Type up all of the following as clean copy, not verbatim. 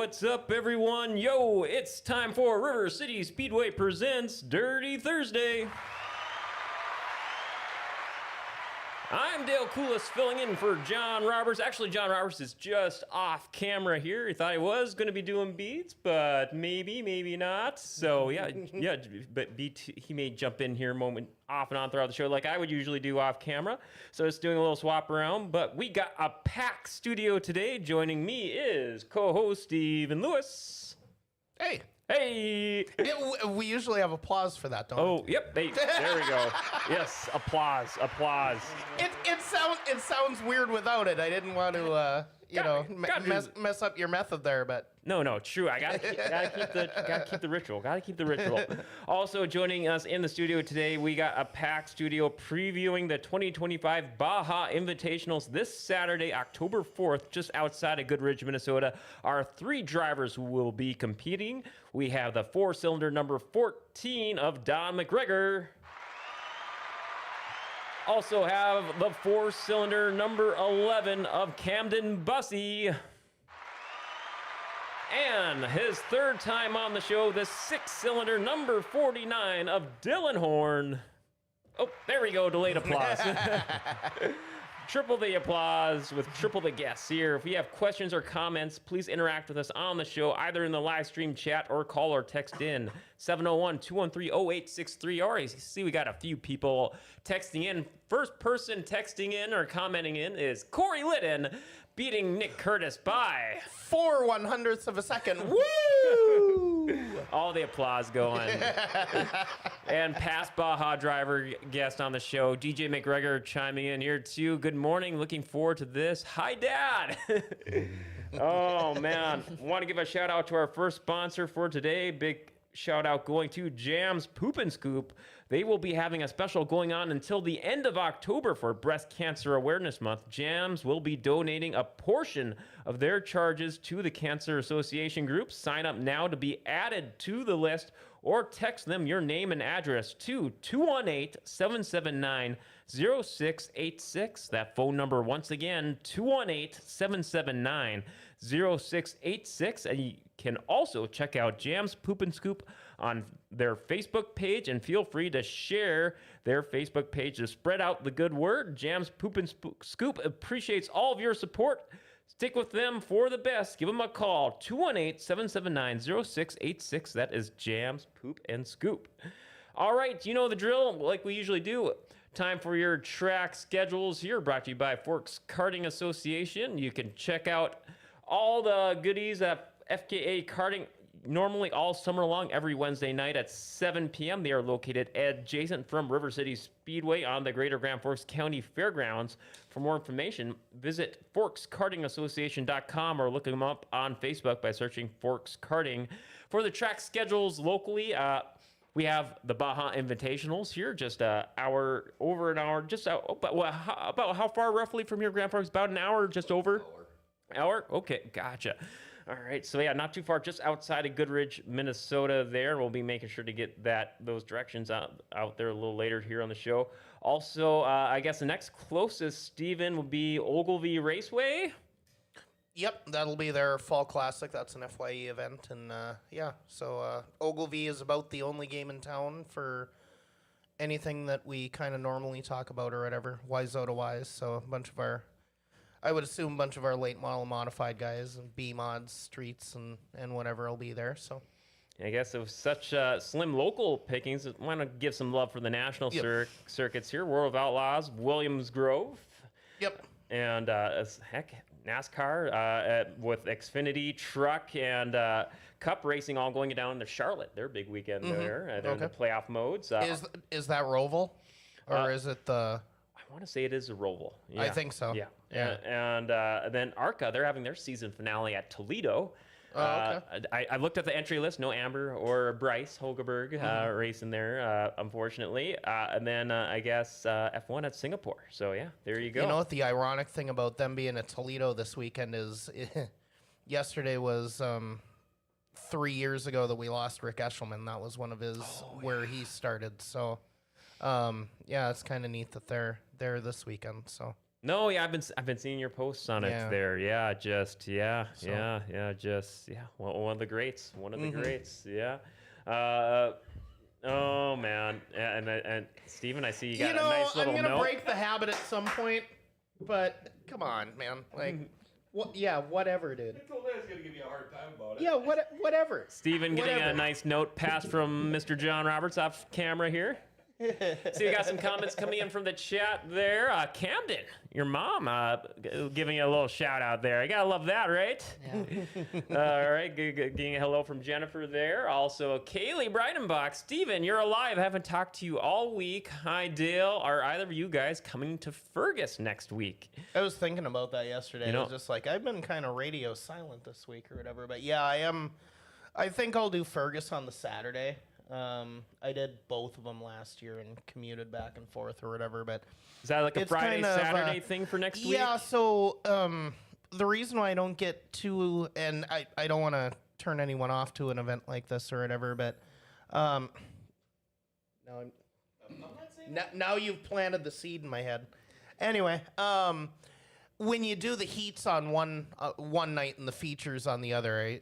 what's up, everyone? Yo, it's time for River City Speedway presents Dirty Thursday. I'm Dale Coulis filling in for John Roberts. Actually, John Roberts is just off camera here. He thought he was going to be doing beats, but maybe not. So, but he may jump in here off and on throughout the show like I would usually do off camera. So just doing a little swap around. But we got a packed studio today. Joining me is co-host Stephen Lewis. Hey. Hey! We usually have applause for that, don't we? Oh, yep. There we go. Yes, applause. It sounds weird without it. I didn't want to, mess up your method there, but no, true. I gotta keep the ritual. Gotta keep the ritual. Also joining us in the studio today, we got a packed studio previewing the 2025 BAJA Invitationals this Saturday, October 4th, just outside of Goodridge, Minnesota. Our three drivers who will be competing. We have the four-cylinder number 14 of Don McGregor. Also have the four-cylinder number 11 of Camden Busse. And his third time on the show, the six-cylinder number 49 of Dylan Horne. Oh, there we go, delayed applause. Triple the applause with triple the guests here. If you have questions or comments, please interact with us on the show, either in the live stream chat or call or text in 701-213-0863. Already see we got a few people texting in. First person texting in or commenting in is Corey Litton, beating Nick Curtis by 4/100ths of a second. Woo! All the applause going. And past Baja driver guest on the show, DJ McGregor, chiming in here too. Good morning. Looking forward to this. Hi, Dad. Oh, man. Want to give a shout out to our first sponsor for today. Big shout out going to Jam's Poop and Scoop. They will be having a special going on until the end of October for Breast Cancer Awareness Month. Jam's will be donating a portion of their charges to the Cancer Association group. Sign up now to be added to the list or text them your name and address to 218-779-0686. That phone number, once again, 218-779-0686. And you can also check out Jam's Poop and Scoop on their Facebook page, and feel free to share their Facebook page to spread out the good word. Jam's Poop and Scoop appreciates all of your support. Stick with them for the best. Give them a call, 218-779-0686. That is Jam's Poop and Scoop. All right, you know the drill, like we usually do. Time for your track schedules here, brought to you by Forks Karting Association. You can check out all the goodies at FKA Karting normally all summer long, every Wednesday night at 7 p.m. They are located adjacent from River City Speedway on the Greater Grand Forks County Fairgrounds. For more information, visit forkskartingassociation.com or look them up on Facebook by searching Forks Karting. For the track schedules locally, we have the Baja Invitationals here, just over an hour, about how far roughly from here, Grand Forks? About an hour, just over? Hour? Okay, gotcha. All right, so yeah, not too far, just outside of Goodridge, Minnesota there. We'll be making sure to get those directions out there a little later here on the show. Also, I guess the next closest, Stephen, will be Ogilvie Raceway. Yep, that'll be their fall classic. That's an FYE event, and so Ogilvie is about the only game in town for anything that we kind of normally talk about or whatever, Wise-O to Wise. So I would assume a bunch of our late model modified guys and B mods, streets, and whatever will be there. So I guess with such slim local pickings, I want to give some love for the national circuits here. World of Outlaws, Williams Grove. Yep. And NASCAR with Xfinity, Truck, and Cup Racing all going down to Charlotte. Their big weekend there. They're in the playoff modes. Is that Roval? Or is it the... I want to say it is a Roval. Yeah. I think so. Yeah. And then ARCA, they're having their season finale at Toledo. Okay. I looked at the entry list. No Amber or Bryce Hogeberg racing there, unfortunately. And then I guess F1 at Singapore. So, yeah, there you go. You know what the ironic thing about them being at Toledo this weekend is yesterday was 3 years ago that we lost Rick Eshelman. That was one of his where he started. So, it's kind of neat that they're there this weekend. So No, yeah, I've been seeing your posts on it there. Yeah, just one of the greats, one of the greats. Yeah. Oh man, and Steven, I see you got a nice little I'm gonna note. break the habit at some point, but come on, man. Like, what? Yeah, whatever, dude. I told you I was gonna give you a hard time about it. Yeah, whatever. Steven getting a nice note passed from Mr. John Roberts off camera here. So we got some comments coming in from the chat there. Camden, your mom, giving you a little shout out there. I gotta love that, right? Yeah. All right, getting a hello from Jennifer there. Also, Kaylee Breidenbach. Steven, you're alive. I haven't talked to you all week. Hi, Dale. Are either of you guys coming to Fergus next week? I was thinking about that yesterday. I was just like, I've been kind of radio silent this week or whatever. But yeah, I am. I think I'll do Fergus on the Saturday. I did both of them last year and commuted back and forth or whatever, but is that like a Friday, kind of, Saturday thing for next week? Yeah, so the reason why I don't get to, and I don't want to turn anyone off to an event like this or whatever, but now you've planted the seed in my head. Anyway, when you do the heats on one night and the features on the other,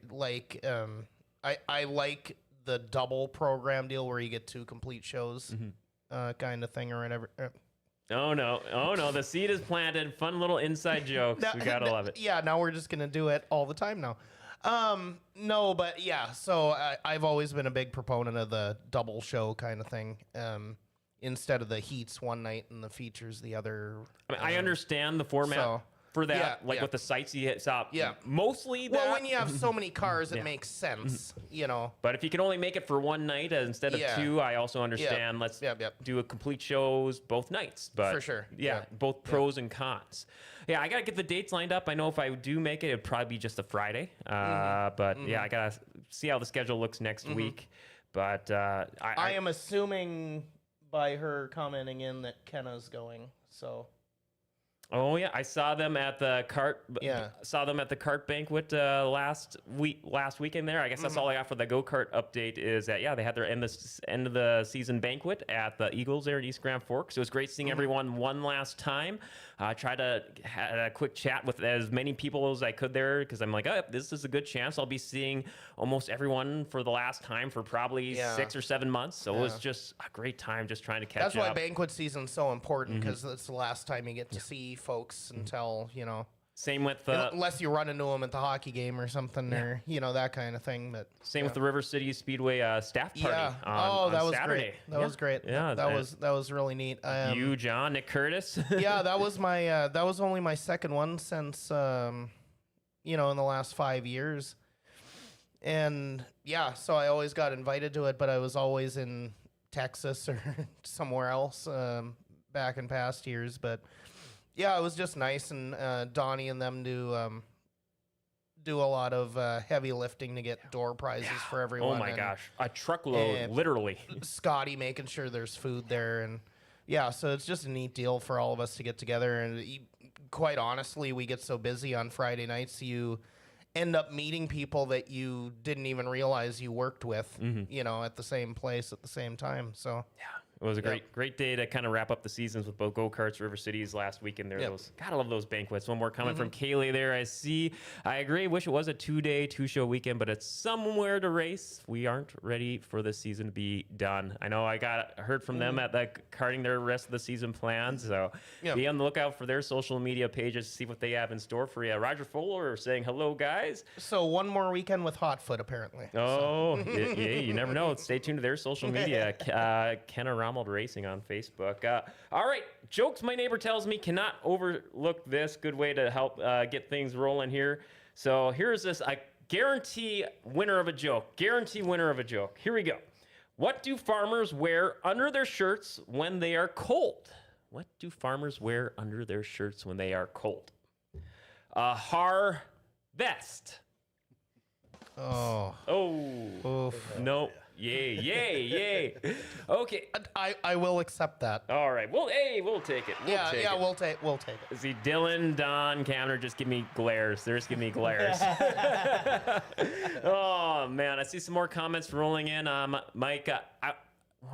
I like the double program deal where you get 2 complete shows, kind of thing or whatever. Oh no, the seed is planted. Fun little inside jokes. We gotta love it. Yeah, now we're just gonna do it all the time now. No, but yeah, so I've always been a big proponent of the double show kind of thing. Instead of the heats one night and the features the other. I mean, I understand the format for that, with the sites you saw. Yeah. Mostly that. Well, when you have so many cars, it makes sense, you know. But if you can only make it for one night instead of 2, I also understand. Let's do a complete shows both nights. But for sure. Yeah, both pros and cons. Yeah, I got to get the dates lined up. I know if I do make it, it'd probably be just a Friday. But yeah, I got to see how the schedule looks next week. But I am assuming by her commenting in that Kenna's going, so... Oh yeah, I saw them at the cart. Yeah. Saw them at the cart banquet last weekend there. I guess that's all I got for the go-kart update. Is that they had their end of the season banquet at the Eagles there at East Grand Forks. So it was great seeing everyone one last time. Tried to have a quick chat with as many people as I could there because I'm like, oh, this is a good chance I'll be seeing almost everyone for the last time for probably 6 or 7 months. So it was just a great time just trying to catch up. That's why banquet season's so important because it's the last time you get to see folks until, you know. Same with unless you run into them at the hockey game or something or, you know, that kind of thing. But same with the River City Speedway staff party on that was Saturday. Great. That was great. Yeah, that was really neat. You, John, Nick Curtis. Yeah, that was my that was only my second one since you know, in the last 5 years. And yeah, so I always got invited to it, but I was always in Texas or somewhere else back in past years. But yeah, it was just nice, and Donnie and them do a lot of heavy lifting to get door prizes for everyone. Oh my gosh, a truckload, literally. Scotty making sure there's food there, and yeah, so it's just a neat deal for all of us to get together. And quite honestly, we get so busy on Friday nights, you end up meeting people that you didn't even realize you worked with, you know, at the same place at the same time. So yeah. It was a great day to kind of wrap up the seasons with both go-karts, River Cities last weekend. There, gotta love those banquets. One more comment from Kaylee there. I agree. Wish it was a 2-day, 2-show weekend, but it's somewhere to race. We aren't ready for the season to be done. I know I heard from them at the karting their rest of the season plans. So be on the lookout for their social media pages to see what they have in store for you. Roger Fuller saying hello, guys. So one more weekend with Hotfoot, apparently. Oh, you never know. Stay tuned to their social media. Kenna Rommel Racing on Facebook. All right, jokes my neighbor tells me, cannot overlook this. Good way to help get things rolling here. So here's this, I guarantee winner of a joke. Guarantee winner of a joke. Here we go. What do farmers wear under their shirts when they are cold? What do farmers wear under their shirts when they are cold? A harvest. Oh. Oof. No. Yay. Okay. I will accept that. All right. Well, we'll take it. We'll take it. See, Dylan, Don, Camden just give me glares. They're just giving me glares. Oh, man. I see some more comments rolling in. Mike, I'll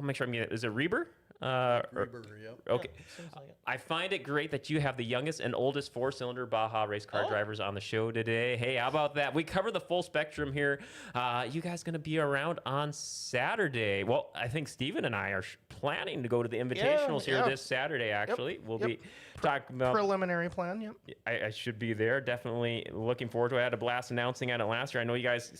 make sure I'm getting it. Is it Reber? Burger, yep. Okay. Seems like it. I find it great that you have the youngest and oldest four-cylinder Baja race car drivers on the show today. Hey, how about that? We cover the full spectrum here. You guys going to be around on Saturday? Well, I think Steven and I are planning to go to the Invitationals here this Saturday, actually. We'll be talking about... Preliminary plan, yep. I should be there. Definitely looking forward to it. I had a blast announcing at it last year. I know you guys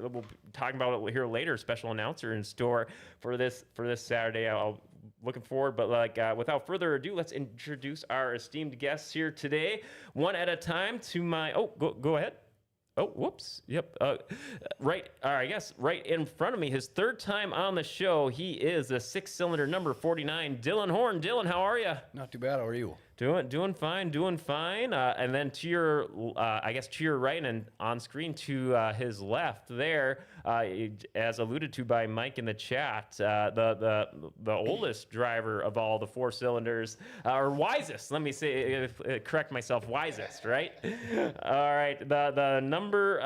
will be talking about it here later. Special announcer in store for this Saturday. I'll looking forward, but without further ado, let's introduce our esteemed guests here today, one at a time. To my go ahead. Oh, whoops. Yep. Right in front of me, his third time on the show. He is a six-cylinder number 49, Dylan Horne. Dylan, how are you? Not too bad. How are you? Doing fine. And then to your, to your right and on screen to his left there, as alluded to by Mike in the chat, the oldest driver of all the four cylinders, or wisest. Let me say, correct myself, wisest, right? All right. The number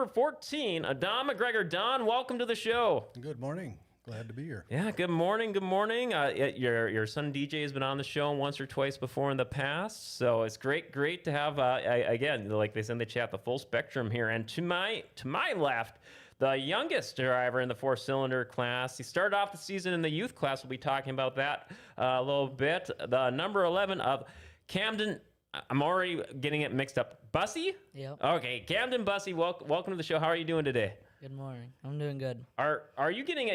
14, Don McGregor. Don, welcome to the show. Good morning. Glad to be here. Yeah, good morning. Your son DJ has been on the show once or twice before in the past, so it's great to have again, like they said in the chat, the full spectrum here. And to my left, the youngest driver in the four-cylinder class. He started off the season in the youth class. We'll be talking about that a little bit. The number 11 of Camden. I'm already getting it mixed up. Busse? Yep. Okay, Camden Busse. Welcome to the show. How are you doing today? Good morning. I'm doing good. Are you getting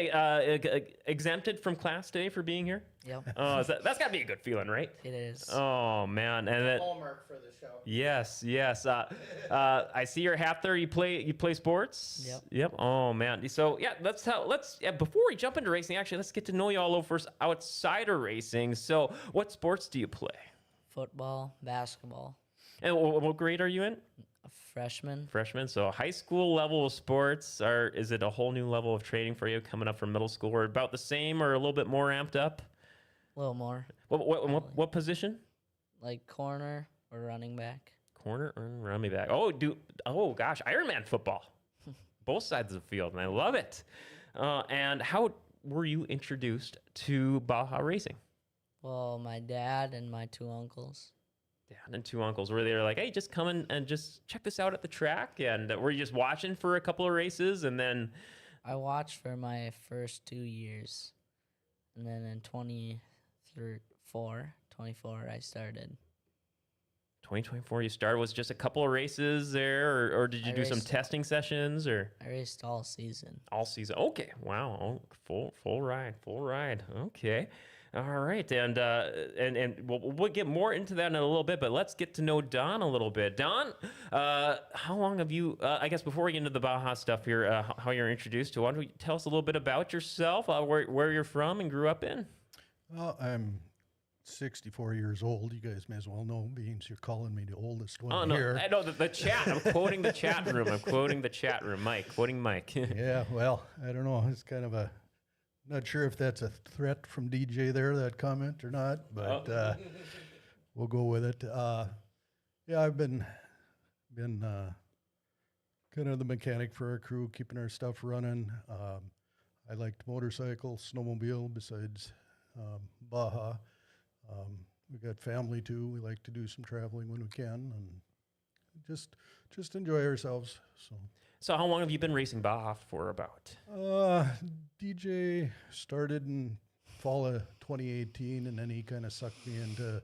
exempted from class today for being here? Yep. Oh, that's got to be a good feeling, right? It is. Oh man, and Hallmark for the show. yes. I see your hat there. You play sports. Yep. Oh man. So yeah, before we jump into racing, actually, let's get to know you all over first outside of racing. So, what sports do you play? Football, basketball. And what grade are you in? A freshman. Freshman. So high school level of sports, or is it a whole new level of training for you coming up from middle school, or about the same, or a little bit more amped up? A little more. What position? Like corner or running back. Corner or running back. Oh gosh, Ironman football. Both sides of the field, and I love it. And how were you introduced to Baja racing? Well, my dad and my two uncles. Dad and two uncles, were they like, hey, just come in and just check this out at the track? And were you just watching for a couple of races and then? I watched for my first 2 years. And then in 24, I started. 2024, you started. Was just a couple of races there, or did you do some testing sessions, or? I raced all season. All season. Okay. Wow. Full ride. Okay. All right, and we'll get more into that in a little bit, but let's get to know Don a little bit. Don, how long have you? I guess before we get into the Baja stuff here, how you're introduced to? Why don't you tell us a little bit about yourself, where you're from and grew up in? Well, I'm 64 years old. You guys may as well know, being you're calling me the oldest one Oh no, here. I know the chat. I'm quoting the chat room. Mike, quoting Mike. Yeah, well, I don't know. It's kind of a. Not sure if that's a threat from DJ there, that comment, or not, but we'll go with it. Yeah, I've been kind of the mechanic for our crew, keeping our stuff running. I liked motorcycle, snowmobile, besides Baja. We got family too. We like to do some traveling when we can, and just enjoy ourselves. So how long have you been racing Baja for about? DJ started in fall of 2018, and then he kind of sucked me into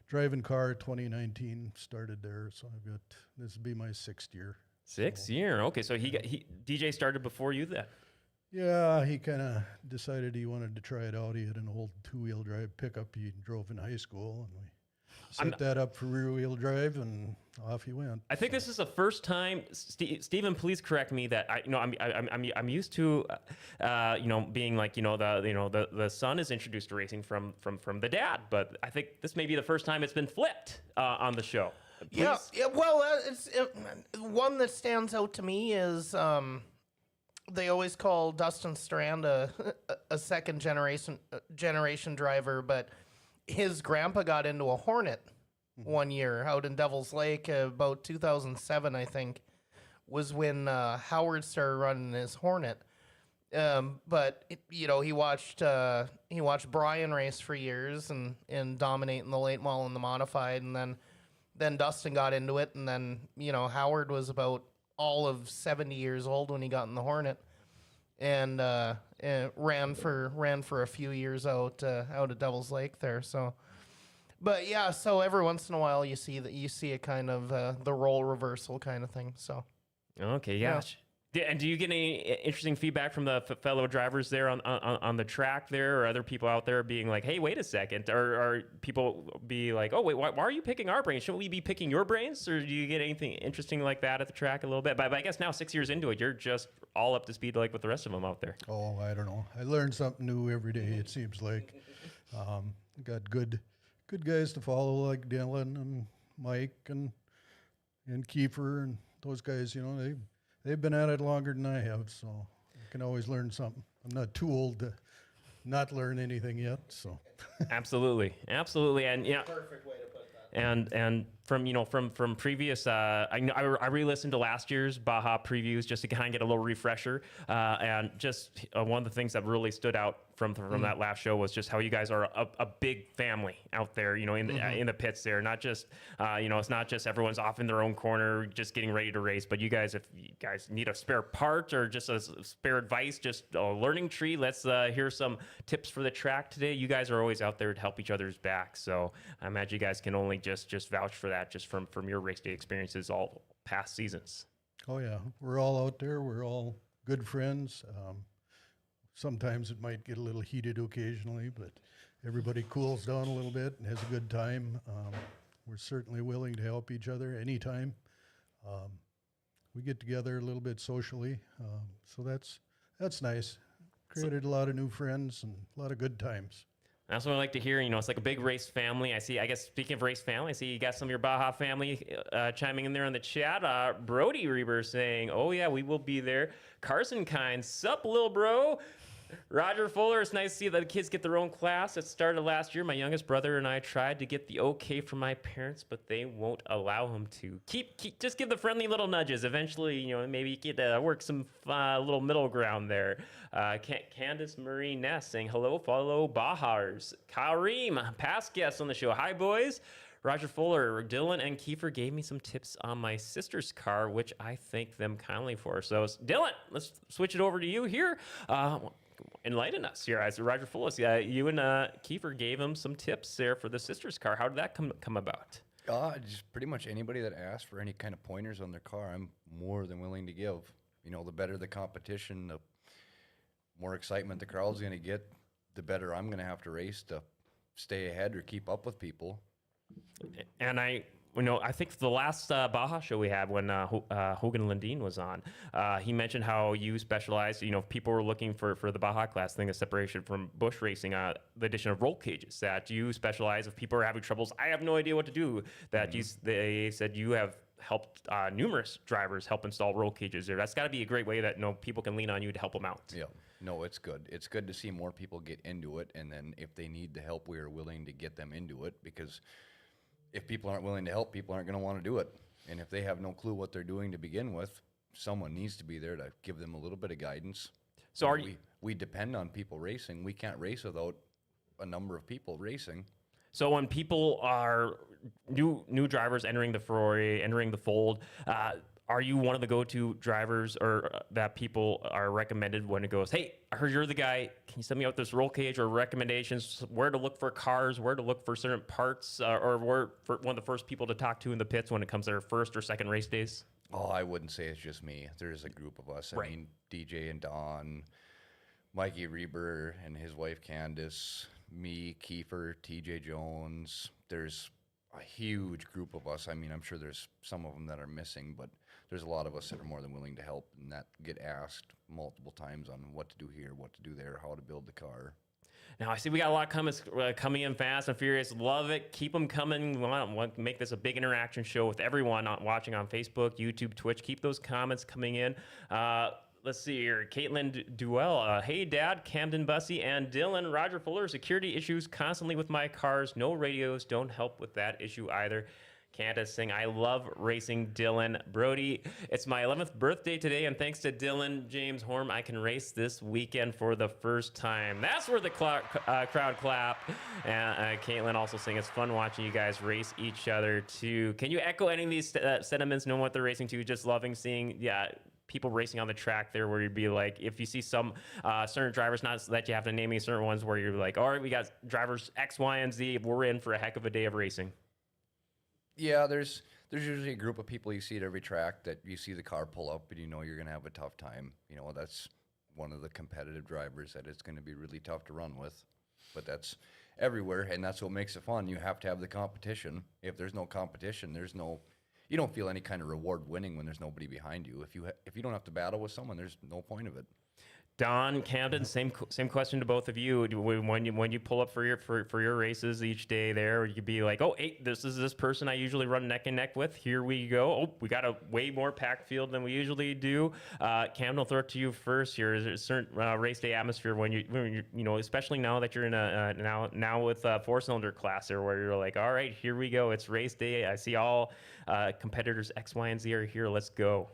driving car. 2019 started there, so this will be my 6th year. Sixth year. Okay, so DJ started before you then. Yeah, he kind of decided he wanted to try it out. He had an old 2-wheel drive pickup he drove in high school, and we set that up for rear-wheel drive, and off he went. I think this is the first time. Stephen, please correct me. That I'm used to, being like the son is introduced to racing from the dad, but I think this may be the first time it's been flipped on the show. Please. Yeah. Well, one that stands out to me is they always call Dustin Strand a second generation driver, but his grandpa got into a Hornet one year out in Devil's Lake, about 2007, I think, was when Howard started running his Hornet. But he watched Brian race for years and dominate in the late model and the modified, and then Dustin got into it, and then Howard was about all of 70 years old when he got in the Hornet, and ran for a few years out at Devil's Lake there. So, but yeah, so every once in a while you see a kind of the role reversal kind of thing. So Okay, yeah. And do you get any interesting feedback from the fellow drivers there on the track there, or other people out there being like, hey, wait a second, or people be like, oh, wait, why are you picking our brains? Shouldn't we be picking your brains? Or do you get anything interesting like that at the track a little bit? But I guess now 6 years into it, you're just all up to speed like with the rest of them out there. Oh, I don't know. I learn something new every day, it seems like. Got good guys to follow like Dylan and Mike and Kiefer and those guys, they've been at it longer than I have, so I can always learn something. I'm not too old to not learn anything yet, so. Absolutely, and yeah. perfect way to put that. And from previous, I re-listened to last year's Baja previews just to kind of get a little refresher. And just one of the things that really stood out from that last show was just how you guys are a big family out there, in the pits there. Not just, it's not just everyone's off in their own corner just getting ready to race, but if you guys need a spare part or just a spare advice, just a learning tree, let's hear some tips for the track today. You guys are always out there to help each other's back. So I imagine you guys can only just vouch for that just from your race day experiences all past seasons. Oh yeah, we're all out there. We're all good friends. Sometimes it might get a little heated occasionally, but everybody cools down a little bit and has a good time. We're certainly willing to help each other anytime. We get together a little bit socially, so that's nice. Created a lot of new friends and a lot of good times. That's what I like to hear. It's like a big race family. I guess speaking of race family, I see you got some of your Baja family chiming in there on the chat. Brody Reber saying, oh yeah, we will be there. Carson Kind, sup, little bro. Roger Fuller, it's nice to see that the kids get their own class. It started last year. My youngest brother and I tried to get the okay from my parents, but they won't allow him to. Just give the friendly little nudges. Eventually, maybe you get work some little middle ground there. Candace Marie Ness saying, hello, follow Bahars. Kareem, past guest on the show. Hi, boys. Roger Fuller, Dylan, and Kiefer gave me some tips on my sister's car, which I thank them kindly for. So, Dylan, let's switch it over to you here. Enlighten us here. As Roger Fuller, you and Kiefer gave him some tips there for the sister's car. How did that come about? Just pretty much anybody that asks for any kind of pointers on their car, I'm more than willing to give. The better the competition, the more excitement the crowd's going to get, the better I'm going to have to race to stay ahead or keep up with people. And I think the last Baja show we had when Hogan Lundin was on, he mentioned how you specialize, if people were looking for the Baja class thing, a separation from bush racing, the addition of roll cages, that you specialize if people are having troubles. I have no idea what to do. That they said you have helped numerous drivers help install roll cages there. That's got to be a great way that people can lean on you to help them out. Yeah. No, it's good. It's good to see more people get into it, and then if they need the help, we are willing to get them into it, because if people aren't willing to help, people aren't going to want to do it. And if they have no clue what they're doing to begin with, someone needs to be there to give them a little bit of guidance. So we depend on people racing. We can't race without a number of people racing. So when people are new drivers entering the foray, entering the fold, are you one of the go-to drivers or that people are recommended when it goes, hey, I heard you're the guy, can you send me out this roll cage, or recommendations where to look for cars, where to look for certain parts, or where for one of the first people to talk to in the pits when it comes to their first or second race days? Oh, I wouldn't say it's just me. There's a group of us. Right. I mean, DJ and Don, Mikey Reber and his wife Candace, me, Kiefer, TJ Jones. There's a huge group of us. I mean, I'm sure there's some of them that are missing, but there's a lot of us that are more than willing to help and that get asked multiple times on what to do here, what to do there, how to build the car. Now, I see we got a lot of comments coming in fast and furious. Love it. Keep them coming. We want to make this a big interaction show with everyone watching on Facebook, YouTube, Twitch. Keep those comments coming in. Let's see here. Caitlin Duell. Hey, Dad, Camden, Busse, and Dylan. Roger Fuller. Security issues constantly with my cars. No radios. Don't help with that issue either. Candace saying, I love racing. Dylan Brody, it's my 11th birthday today, and thanks to Dylan James Horne, I can race this weekend for the first time. That's where the crowd clap. And Caitlin also saying, it's fun watching you guys race each other too. Can you echo any of these sentiments, knowing what they're racing to? Just loving seeing, people racing on the track there, where you'd be like, if you see some certain drivers, not that you have to name any certain ones, where you're like, all right, we got drivers X, Y, and Z, we're in for a heck of a day of racing. Yeah, there's usually a group of people you see at every track that you see the car pull up and you know you're going to have a tough time. You know, that's one of the competitive drivers that it's going to be really tough to run with. But that's everywhere, and that's what makes it fun. You have to have the competition. If there's no competition, you don't feel any kind of reward winning when there's nobody behind you. If you don't have to battle with someone, there's no point of it. Don, Camden, same question to both of you. When you pull up for your races each day there, you could be like, oh, hey, this is this person I usually run neck and neck with. Here we go. Oh, we got a way more packed field than we usually do. Camden, I'll throw it to you first here. Is there a certain race day atmosphere when you especially now that you're in a now with a 4-cylinder class there, where you're like, all right, here we go. It's race day. I see all competitors X, Y, and Z are here. Let's go.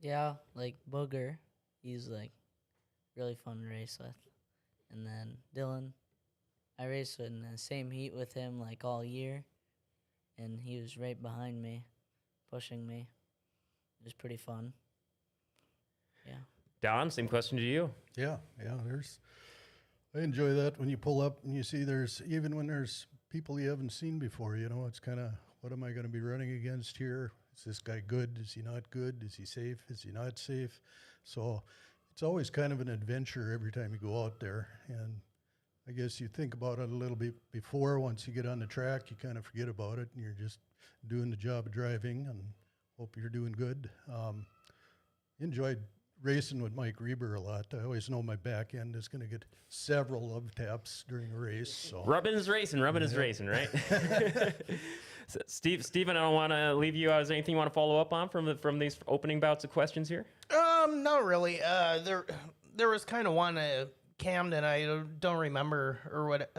Yeah, like Booger, he's like really fun to race with. And then Dylan, I raced in the same heat with him like all year, and he was right behind me, pushing me. It was pretty fun. Yeah. Don, same question to you. Yeah, I enjoy that when you pull up and you see even when there's people you haven't seen before, it's kind of, what am I going to be running against here? Is this guy good? Is he not good? Is he safe? Is he not safe? So it's always kind of an adventure every time you go out there. And I guess you think about it a little bit before. Once you get on the track, you kind of forget about it, and you're just doing the job of driving and hope you're doing good. Enjoyed racing with Mike Reber a lot. I always know my back end is going to get several love taps during a race. So Rubbing is racing, right? So Steven, I don't want to leave you out. Is there anything you want to follow up on from these opening bouts of questions here? Not really. There was kind of one Camden. I don't remember or what.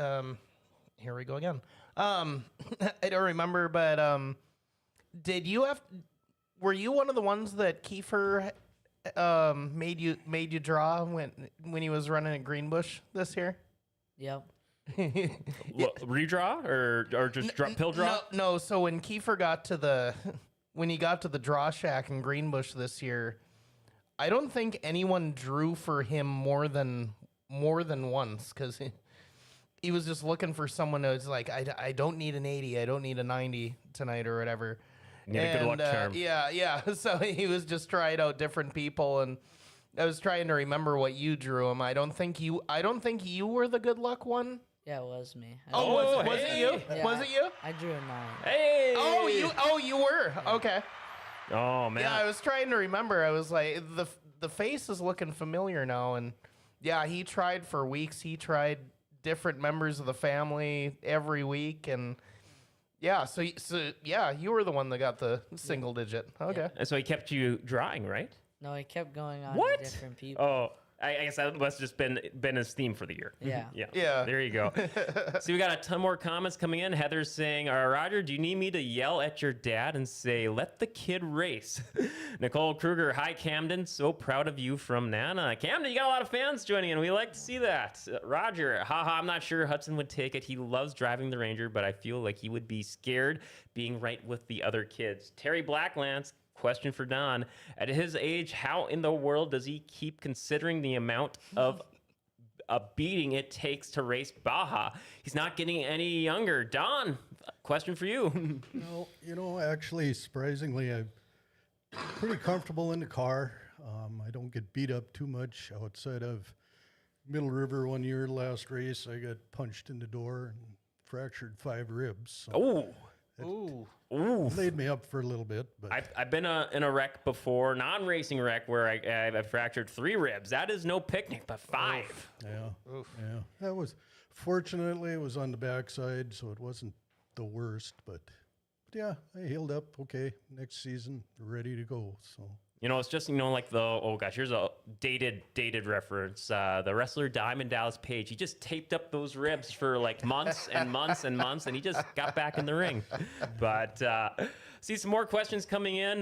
Here we go again. I don't remember, but were you one of the ones that Kiefer made you draw when he was running at Greenbush this year? Yep. Redraw or just pill draw? No. So when Kiefer got to the draw shack in Greenbush this year, I don't think anyone drew for him more than once, because he was just looking for someone that was like, I don't need an 80, I don't need a 90 tonight or whatever. Need a good luck charm. Yeah. So he was just trying out different people, and I was trying to remember what you drew him. I don't think you were the good luck one. Yeah, it was me. Was it you? Yeah, Was it you? I drew a 9. Hey! Oh, you were. Okay. Oh man. Yeah, I was trying to remember. I was like, the face is looking familiar now, and yeah, he tried for weeks. He tried different members of the family every week, and yeah, so yeah, you were the one that got the single digit. Okay. Yeah. And so he kept you drawing, right? No, I kept going on What? to different people. Oh, I guess that must have just been his theme for the year. Yeah. Yeah. There you go. So we got a ton more comments coming in. Heather's saying, Roger, do you need me to yell at your dad and say, let the kid race? Nicole Kruger, hi, Camden. So proud of you from Nana. Camden, you got a lot of fans joining in. We like to see that. Roger, haha, I'm not sure Hudson would take it. He loves driving the Ranger, but I feel like he would be scared being right with the other kids. Terry Blacklands, question for Don. At his age, how in the world does he keep considering the amount of a beating it takes to race Baja? He's not getting any younger. Don, question for you. No, actually, surprisingly, I'm pretty comfortable in the car. I don't get beat up too much outside of Middle River one year. Last race, I got punched in the door and fractured 5 ribs. So Ooh. laid me up for a little bit, but I've been in a wreck before, non-racing wreck, where I fractured 3 ribs. That is no picnic, but 5. yeah. That was, fortunately, it was on the backside, so it wasn't the worst. But yeah, I healed up okay. Next season, ready to go. So You know, it's just, you know, like here's a dated reference. The wrestler Diamond Dallas Page, he just taped up those ribs for like months and months and months, and he just got back in the ring. But see some more questions coming in.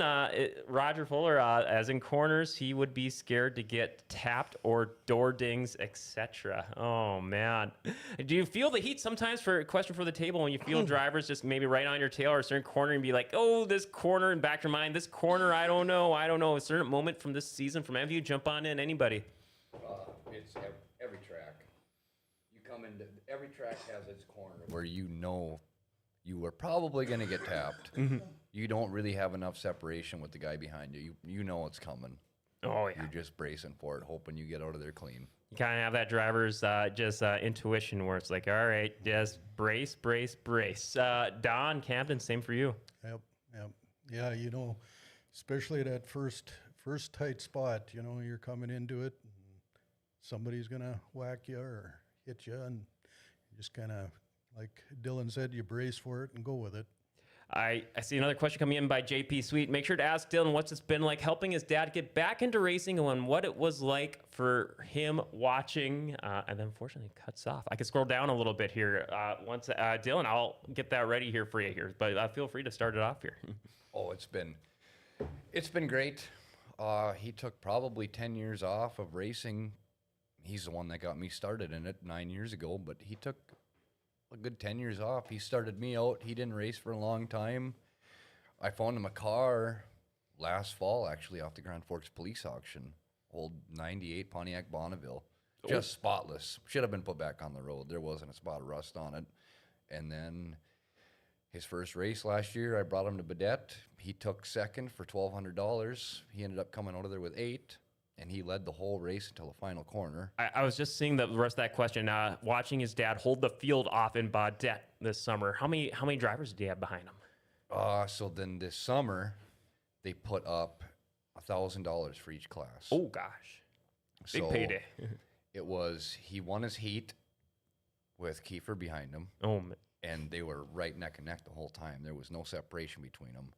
Roger Fuller, as in corners, he would be scared to get tapped or door dings, etc. Oh, man. Do you feel the heat sometimes for a question for the table when you feel drivers just maybe right on your tail or a certain corner and be like, oh, this corner, in back of your mind, this corner, I don't know. A certain moment from this season from any of you, jump on in, anybody. It's every track. You come into every track has its corner where you know you are probably going to get tapped. You don't really have enough separation with the guy behind you. You know it's coming. Oh, yeah. You're just bracing for it, hoping you get out of there clean. You kind of have that driver's intuition where it's like, all right, just brace. Don, Camden, same for you. Yep. Yeah, you know, especially that first tight spot, you know, you're coming into it, and somebody's going to whack you or hit you, and you just kind of, like Dylan said, you brace for it and go with it. I see another question coming in by JP Sweet. Make sure to ask Dylan what's it's been like helping his dad get back into racing and what it was like for him watching. And then unfortunately it cuts off. I can scroll down a little bit here. Dylan, I'll get that ready here for you here, but feel free to start it off here. Oh, it's been great. He took probably 10 years off of racing. He's the one that got me started in it 9 years ago, but he took a good 10 years off. He started me out. He didn't race for a long time. I found him a car last fall, actually, off the Grand Forks police auction. Old 98 Pontiac Bonneville. Just spotless. Should have been put back on the road. There wasn't a spot of rust on it. And then his first race last year, I brought him to Badette. He took second for $1,200. He ended up coming out of there with 8. And he led the whole race until the final corner. I was just seeing the rest of that question. Watching his dad hold the field off in Baudette this summer. How many drivers did he have behind him? So then this summer, they put up $1,000 for each class. Oh gosh, big payday. He won his heat with Kiefer behind him. Oh man. And they were right neck and neck the whole time. There was no separation between them.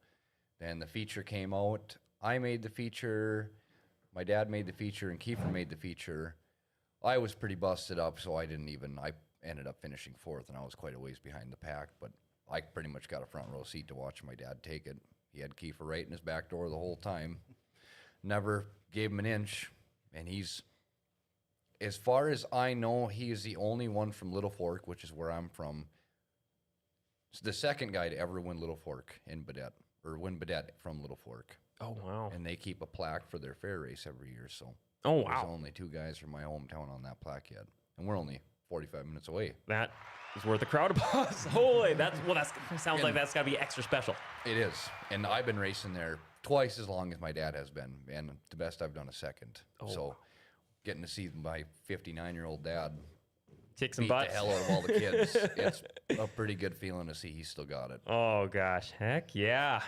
Then the feature came out. I made the feature. My dad made the feature, and Kiefer made the feature. I was pretty busted up, so I ended up finishing 4th, and I was quite a ways behind the pack, but I pretty much got a front row seat to watch my dad take it. He had Kiefer right in his back door the whole time. Never gave him an inch, and as far as I know, he is the only one from Little Fork, which is where I'm from. It's the second guy to ever win Little Fork in Badette, or win Badette from Little Fork. Oh, wow. And they keep a plaque for their fair race every year. So there's only 2 guys from my hometown on that plaque yet. And we're only 45 minutes away. That is worth a crowd applause. Holy, that sounds like that's got to be extra special. It is. And I've been racing there twice as long as my dad has been. And the best I've done is second. So getting to see my 59-year-old dad kick some beat butts. the hell out of all the kids. It's a pretty good feeling to see he still got it. Oh gosh, heck yeah,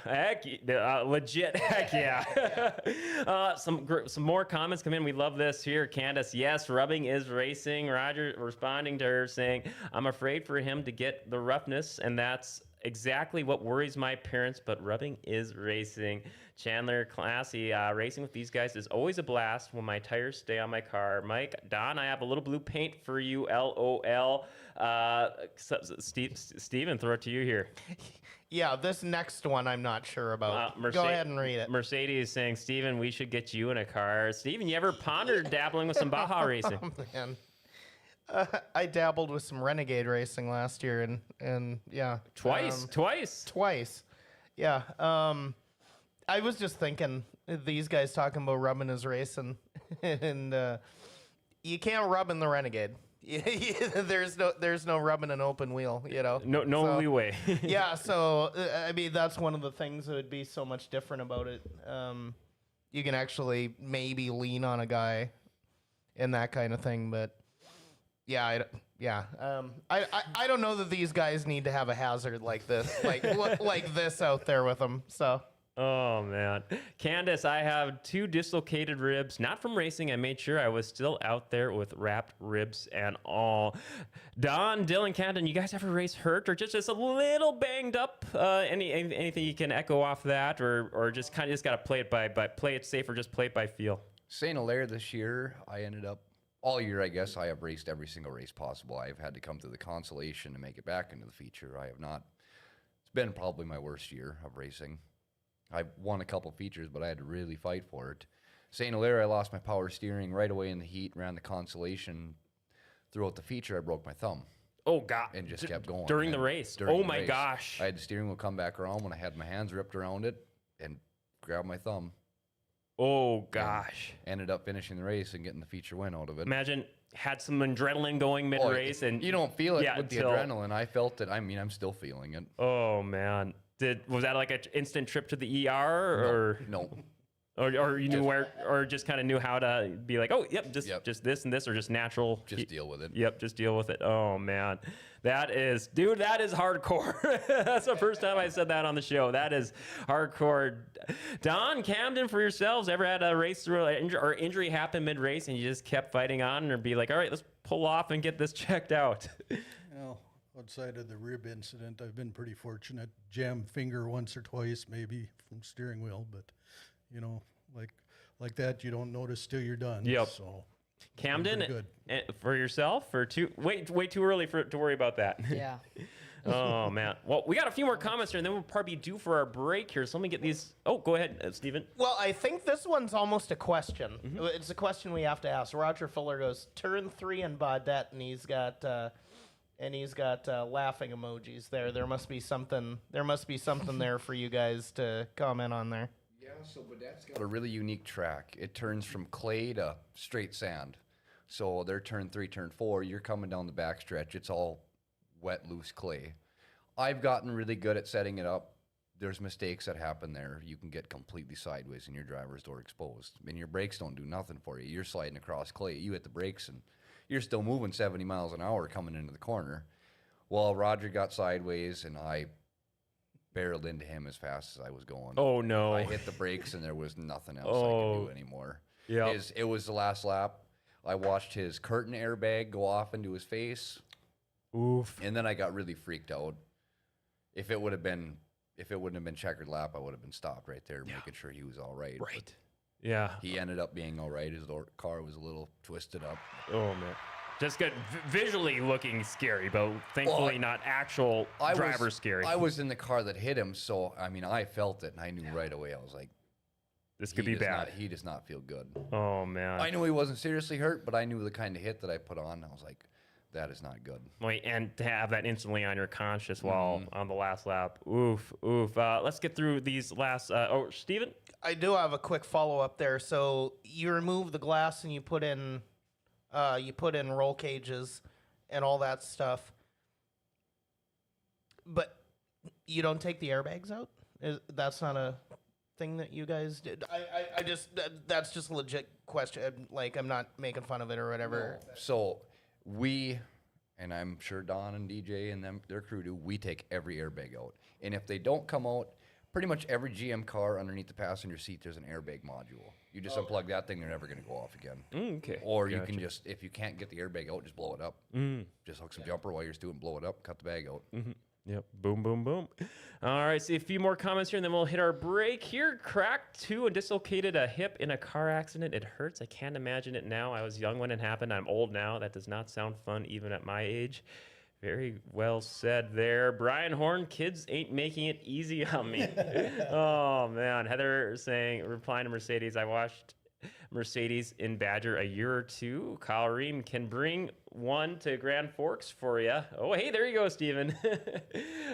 legit, heck yeah. Some more comments come in. We love this here. Candace, yes, rubbing is racing. Roger responding to her saying, I'm afraid for him to get the roughness, and that's exactly what worries my parents, but rubbing is racing. Chandler, classy. Racing with these guys is always a blast when my tires stay on my car. Mike, Don, I have a little blue paint for you, LOL. Steven, throw it to you here. Yeah, this next one I'm not sure about. Go ahead and read it. Mercedes is saying, Steven, we should get you in a car. Steven, you ever pondered dabbling with some Baja racing? Oh, man. I dabbled with some Renegade racing last year, and yeah. Twice. Yeah. I was just thinking, these guys talking about rubbing his racing, and you can't rub in the Renegade. There's no rubbing an open wheel, you know. No leeway. Yeah, so I mean that's one of the things that would be so much different about it. You can actually maybe lean on a guy, and that kind of thing, but. Yeah, I don't know that these guys need to have a hazard like this, like this out there with them. So Oh, man. Candace, I have 2 dislocated ribs, not from racing. I made sure I was still out there with wrapped ribs and all. Don, Dylan, Camden, you guys ever race hurt or just a little banged up? Anything you can echo off that, or just kind of just got to play it by play it safe or just play it by feel? St. Hilaire this year, I ended up, all year, I guess, I have raced every single race possible. I've had to come through the consolation to make it back into the feature. I have not. It's been probably my worst year of racing. I won a couple features, but I had to really fight for it. St. Hilaire, I lost my power steering right away in the heat, ran the consolation. Throughout the feature, I broke my thumb. Oh, God. And just kept going. During the race. Oh, my gosh. I had the steering wheel come back around when I had my hands ripped around it and grabbed my thumb. Oh, gosh. Ended up finishing the race and getting the feature win out of it. Imagine had some adrenaline going mid-race. And you don't feel it with the until- adrenaline. I felt it. I mean, I'm still feeling it. Oh, man. Was that like an instant trip to the ER or No. or you knew where, or just kind of knew how to be like, oh, yep, just this and this, or just natural. Just deal with it. Yep, just deal with it. Oh, man. That is hardcore. That's the first time I said that on the show. That is hardcore. Don, Camden, for yourselves, ever had a race or injury happen mid-race and you just kept fighting on, or be like, all right, let's pull off and get this checked out? Well, outside of the rib incident, I've been pretty fortunate. Jammed finger once or twice, maybe from steering wheel, but you know, like that, you don't notice till you're done. Yep. So Camden, good. For yourself, or way too early to worry about that. Yeah. Oh, man. Well, we got a few more comments here, and then we'll probably be due for our break here. So let me get these. Oh, go ahead, Steven. Well, I think this one's almost a question. It's a question we have to ask. Roger Fuller goes, turn 3 in Baudette, and he's got laughing emojis there. There must be something there for you guys to comment on there. Yeah, so Baudette's got a really unique track. It turns from clay to straight sand. So their turn 3, turn 4, you're coming down the backstretch. It's all wet, loose clay. I've gotten really good at setting it up. There's mistakes that happen there. You can get completely sideways and your driver's door exposed. I mean, your brakes don't do nothing for you. You're sliding across clay. You hit the brakes and you're still moving 70 miles an hour coming into the corner. Well, Roger got sideways and I barreled into him as fast as I was going. Oh, no. I hit the brakes and there was nothing else I could do anymore. Yeah. It was the last lap. I watched his curtain airbag go off into his face. Oof. And then I got really freaked out. If it wouldn't have been checkered lap, I would have been stopped right there, making sure he was all right. Right. Yeah. He ended up being all right. His car was a little twisted up. Oh, man. Just good. Visually looking scary, but thankfully not actual driver scary. I was in the car that hit him, so, I mean, I felt it, and I knew right away. I was like, this could be bad. He does not feel good. Oh, man. I knew he wasn't seriously hurt, but I knew the kind of hit that I put on. I was like, that is not good. Wait, and to have that instantly on your conscious while on the last lap. Oof, oof. Let's get through these last. Steven? I do have a quick follow-up there. So you remove the glass and you put in roll cages and all that stuff. But you don't take the airbags out? That's not a thing that you guys did? I just, that's just a legit question. Like, I'm not making fun of it or whatever. No. So we, and I'm sure Don and DJ and their crew do, we take every airbag out. And if they don't come out, pretty much every GM car underneath the passenger seat, there's an airbag module. You just unplug that thing, they're never going to go off again. Okay. Or you can just, if you can't get the airbag out, just blow it up. Just hook some jumper wires to it and blow it up, cut the bag out. Yep. Boom, boom, boom. All right. See a few more comments here, and then we'll hit our break here. Cracked 2 and dislocated a hip in a car accident. It hurts. I can't imagine it now. I was young when it happened. I'm old now. That does not sound fun, even at my age. Very well said there. Brian Horne, kids ain't making it easy on me. Oh, man. Heather replying to Mercedes, I watched Mercedes in Badger a year or two. Kyle Ream can bring one to Grand Forks for you. Oh, hey, there you go, Steven.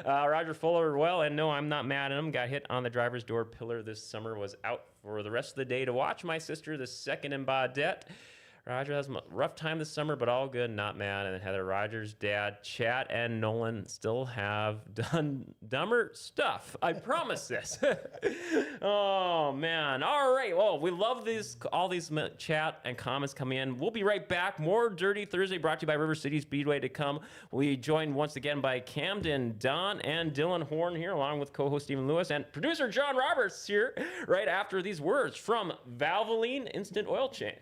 Roger Fuller, well, and no, I'm not mad at him. Got hit on the driver's door pillar this summer. Was out for the rest of the day to watch my sister, the second in Baudette. Roger has a rough time this summer, but all good, not mad. And then Heather, Roger's dad, Chat, and Nolan still have done dumber stuff. I promise this. Oh, Oh man! All right. Well, we love all these chat and comments coming in. We'll be right back. More Dirty Thursday brought to you by River City Speedway to come. We joined once again by Camden, Don, and Dylan Horne here, along with co-host Stephen Lewis and producer John Roberts here. Right after these words from Valvoline Instant Oil Change.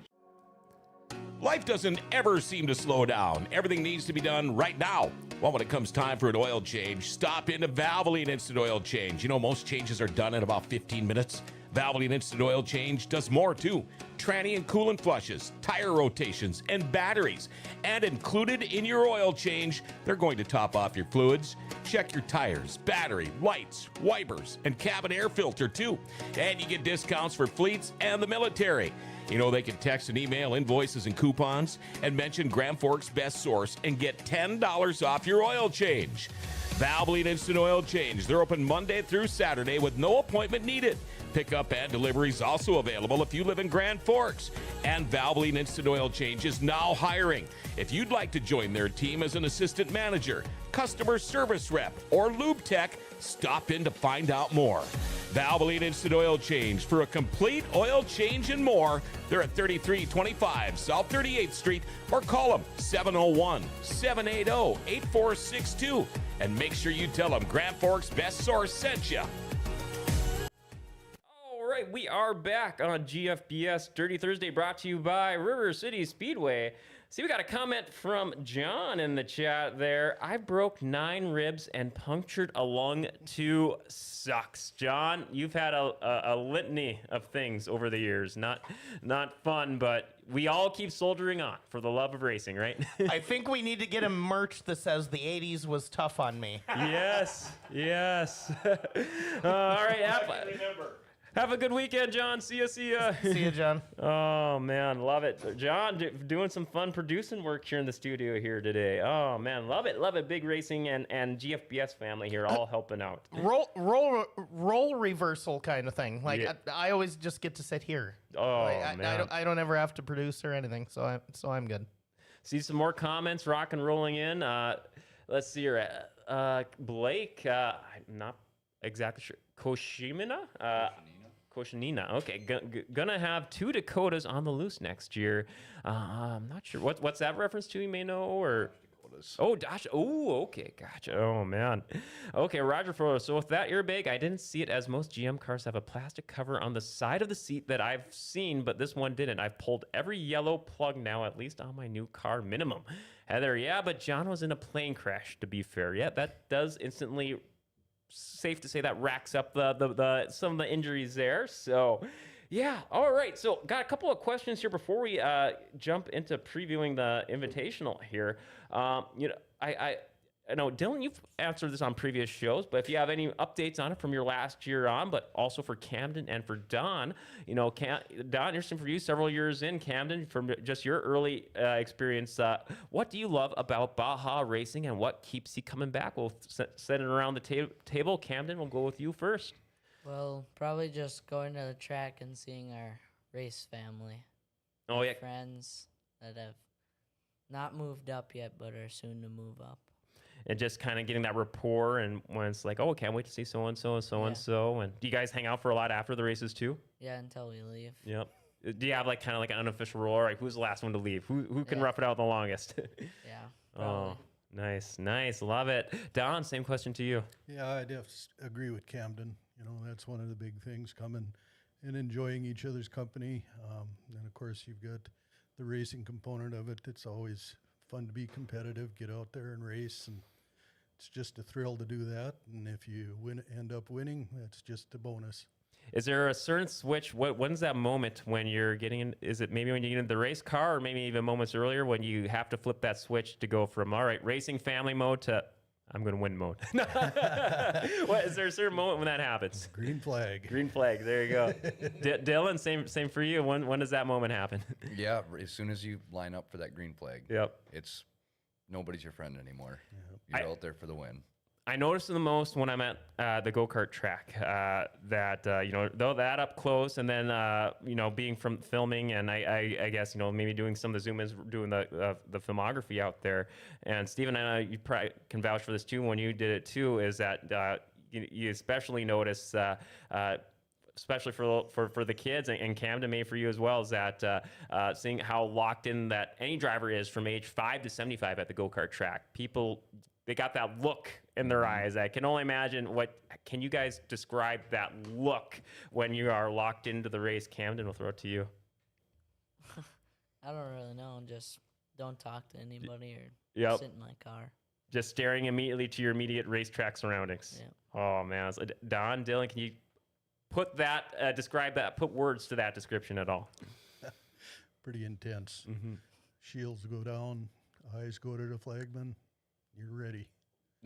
Life doesn't ever seem to slow down. Everything needs to be done right now. Well, when it comes time for an oil change, stop into Valvoline Instant Oil Change. You know, most changes are done in about 15 minutes. Valvoline Instant Oil Change does more too. Tranny and coolant flushes, tire rotations, and batteries. And included in your oil change, they're going to top off your fluids. Check your tires, battery, lights, wipers, and cabin air filter too. And you get discounts for fleets and the military. You know, they can text and email invoices and coupons and mention Grand Forks Best Source and get $10 off your oil change. Valvoline Instant Oil Change. They're open Monday through Saturday with no appointment needed. Pickup and delivery is also available if you live in Grand Forks. And Valvoline Instant Oil Change is now hiring. If you'd like to join their team as an assistant manager, customer service rep, or lube tech, stop in to find out more. Valvoline Instant Oil Change for a complete oil change and more. They're at 3325 South 38th Street or call them 701-780-8462 and make sure you tell them Grand Forks Best Source sent you. All right, we are back on GFBS Dirty Thursday brought to you by River City Speedway. See, we got a comment from John in the chat there. I broke 9 ribs and punctured a lung 2. Sucks. John, you've had a litany of things over the years. Not fun, but we all keep soldiering on for the love of racing, right? I think we need to get a merch that says the 80s was tough on me. Yes. All right, have a good weekend, John. See ya. See you, John. Oh, man, love it. John, doing some fun producing work here in the studio here today. Oh, man, love it. Big racing and GFBS family here all helping out. Role reversal kind of thing. Like, Yeah. I always just get to sit here. Oh, Like, man. I don't ever have to produce or anything, so I'm good. See some more comments rock and rolling in. Let's see here. Blake, I'm not exactly sure. Koshinina. Okay, gonna have 2 Dakotas on the loose next year. I'm not sure. What's that reference to? You may know, or Dakotas. oh, Dash. Oh, okay, gotcha. Oh man. Okay, Roger Frodo. So with that airbag, I didn't see it as most GM cars have a plastic cover on the side of the seat that I've seen, but this one didn't. I've pulled every yellow plug now, at least on my new car, minimum. Heather, yeah, but John was in a plane crash. To be fair, yeah, that does instantly. Safe to say that racks up the some of the injuries there. So, yeah. All right. So, got a couple of questions here before we jump into previewing the Invitational here. I know, Dylan, you've answered this on previous shows, but if you have any updates on it from your last year on, but also for Camden and for Don, Don, interesting for you, several years in Camden, from just your early experience, what do you love about Baja racing and what keeps you coming back? We'll set it around the table. Camden, we'll go with you first. Well, probably just going to the track and seeing our race family. Oh, yeah. Friends that have not moved up yet, but are soon to move up. And just kind of getting that rapport, and when it's like, oh, can't wait to see so-and-so and so-and-so. And do you guys hang out for a lot after the races too? Yeah, until we leave. Yep. Do you have like kind of like an unofficial rule? All right, who's the last one to leave? Who can Yeah. rough it out the longest? Yeah, Oh, probably. nice. Love it. Don, same question to you. Yeah, I'd have to agree with Camden. That's one of the big things, coming and enjoying each other's company. And of course, you've got the racing component of it. It's always fun to be competitive, get out there and race, and it's just a thrill to do that. And if you end up winning, that's just a bonus. Is there a certain switch? When's that moment when you're getting in? Is it maybe when you get into the race car, or maybe even moments earlier when you have to flip that switch to go from, all right, racing family mode to I'm going to win mode? Is there a certain moment when that happens? Green flag. Green flag. There you go. Dylan, same for you. When does that moment happen? Yeah, as soon as you line up for that green flag, Yep. it's nobody's your friend anymore. You're out there for the win. I noticed the most when I'm at the go-kart track that, though that up close, and then, being from filming, and I guess, maybe doing some of the zoom-ins, doing the filmography out there. And Steven, I know you probably can vouch for this too when you did it too, is that you especially notice especially for the kids and Camden, maybe for you as well, is that seeing how locked in that any driver is from age 5 to 75 at the go-kart track. People, they got that look in their eyes. I can only imagine can you guys describe that look when you are locked into the race? Camden, we'll throw it to you. I don't really know. Just don't talk to anybody or Yep. sit in my car. Just staring immediately to your immediate racetrack surroundings. Yeah. Oh, man. So, Don, Dylan, can you put that, describe that, put words to that description at all? Pretty intense. Shields go down, eyes go to the flagman. You're ready.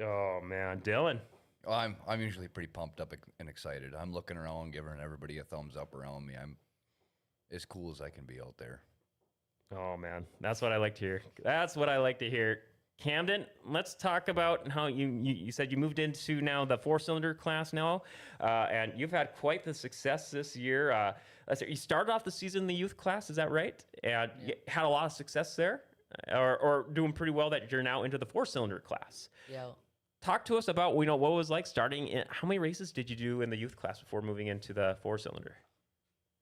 Oh, man. Dylan. Oh, I'm usually pretty pumped up and excited. I'm looking around, giving everybody a thumbs up around me. I'm as cool as I can be out there. Oh, man. That's what I like to hear. That's what I like to hear. Camden, let's talk about how you said you moved into now the 4-cylinder class now, and you've had quite the success this year. You started off the season in the youth class, is that right? And you had a lot of success there, or doing pretty well that you're now into the 4-cylinder class. Yeah. Talk to us about what it was like starting. How many races did you do in the youth class before moving into the 4-cylinder?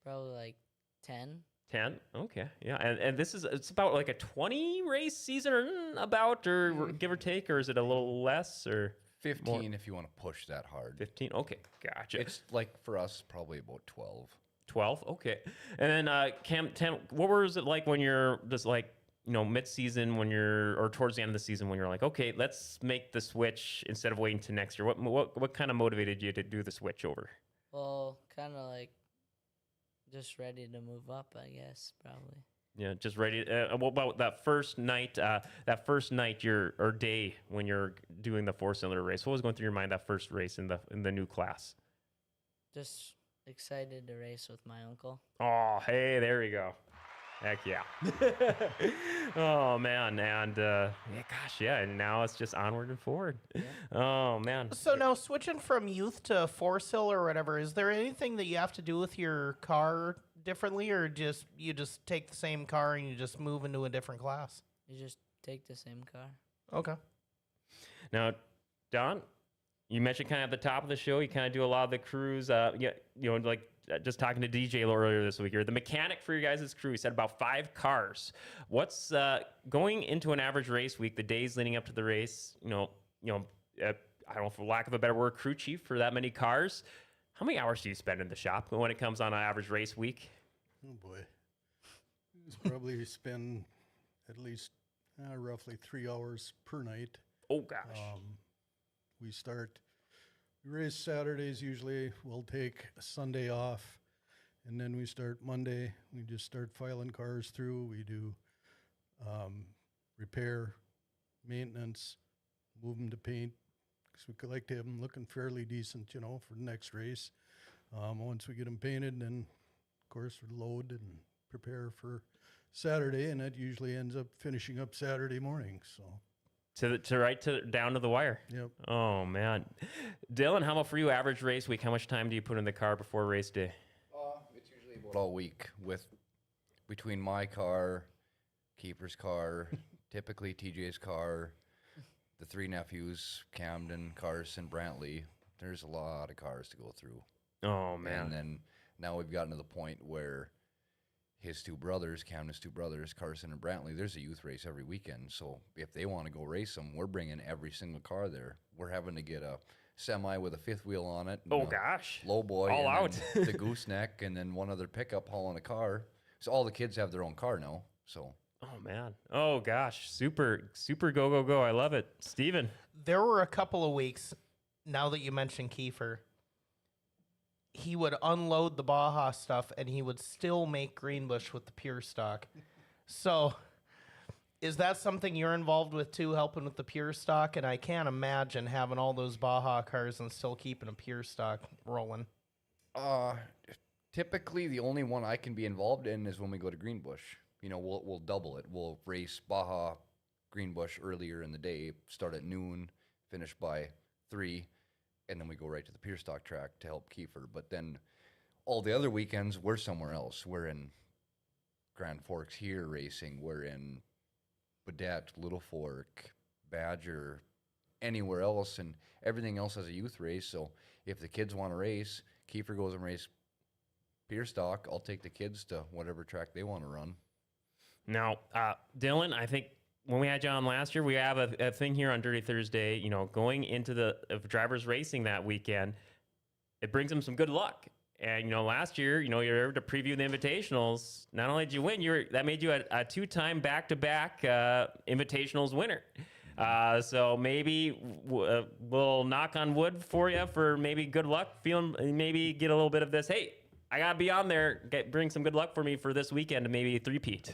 Probably like 10. 10. Okay. Yeah. And it's about like a 20 race season or give or take, or is it a little less or 15 if you want to push that hard. 15? Okay. Gotcha. It's like for us probably about 12. 12. Okay. And then Cam, what was it like when you're just like, mid-season or towards the end of the season when you're like, okay, let's make the switch instead of waiting to next year? What kind of motivated you to do the switch over? Well, kind of like just ready to move up, I guess, probably. Yeah, just ready. What about that first night? Or day when you're doing the 4-cylinder race? What was going through your mind that first race in the new class? Just excited to race with my uncle. Oh, hey, there we go. Heck yeah. Oh, man. And and now it's just onward and forward. Yeah. Oh, man. So now switching from youth to 4-cyl or whatever, is there anything that you have to do with your car differently, or you just take the same car and you just move into a different class? You just take the same car. Okay. Now, Don, you mentioned kind of at the top of the show, you kind of do a lot of the crews, just talking to DJ earlier this week here, the mechanic for your guys' crew, he said about 5 cars. What's going into an average race week, the days leading up to the race, I don't know, for lack of a better word, crew chief for that many cars. How many hours do you spend in the shop when it comes on an average race week? Oh boy. It's probably spend at least roughly 3 hours per night. Oh gosh. We race Saturdays usually. We'll take a Sunday off, and then we start Monday. We just start filing cars through. We do repair, maintenance, move them to paint, because we like to have them looking fairly decent, for the next race. Once we get them painted, then of course we load and prepare for Saturday, and that usually ends up finishing up Saturday morning. So. Down to the wire. Yep. Oh man, Dylan, how about for you? Average race week. How much time do you put in the car before race day? It's usually about all week between my car, Keeper's car, typically TJ's car, the 3 nephews, Camden, Carson, Brantley. There's a lot of cars to go through. Oh man. And then now we've gotten to the point where his 2 brothers, Camden's 2 brothers, Carson and Brantley, there's a youth race every weekend. So if they want to go race them, we're bringing every single car there. We're having to get a semi with a 5th wheel on it. Oh, gosh. Low boy. All and out. then the gooseneck, and then one other pickup hauling a car. So all the kids have their own car now. So. Oh, man. Oh, gosh. Super go, go, go. I love it. Steven. There were a couple of weeks, now that you mentioned Kiefer, he would unload the Baja stuff and he would still make Greenbush with the pure stock. So is that something you're involved with too, helping with the pure stock? And I can't imagine having all those Baja cars and still keeping a pure stock rolling. Typically the only one I can be involved in is when we go to Greenbush. We'll double it. We'll race Baja Greenbush earlier in the day, start at noon, finish by 3. And then we go right to the pure stock track to help Kiefer. But then all the other weekends, we're somewhere else. We're in Grand Forks here racing. We're in Baudette, Little Fork, Badger, anywhere else. And everything else has a youth race. So if the kids want to race, Kiefer goes and race Pier stock. I'll take the kids to whatever track they want to run. Now, Dylan, I think when we had you on last year, we have a thing here on Dirty Thursday. You know, going into the drivers racing that weekend, it brings them some good luck. And you know, last year, you know, you were able to preview the Invitationals. Not only did you win, that made you a two-time back-to-back Invitationals winner. So maybe we'll knock on wood for you for maybe good luck. Feeling maybe get a little bit of this. Hey, I gotta be on there. Bring some good luck for me for this weekend to maybe three-peat.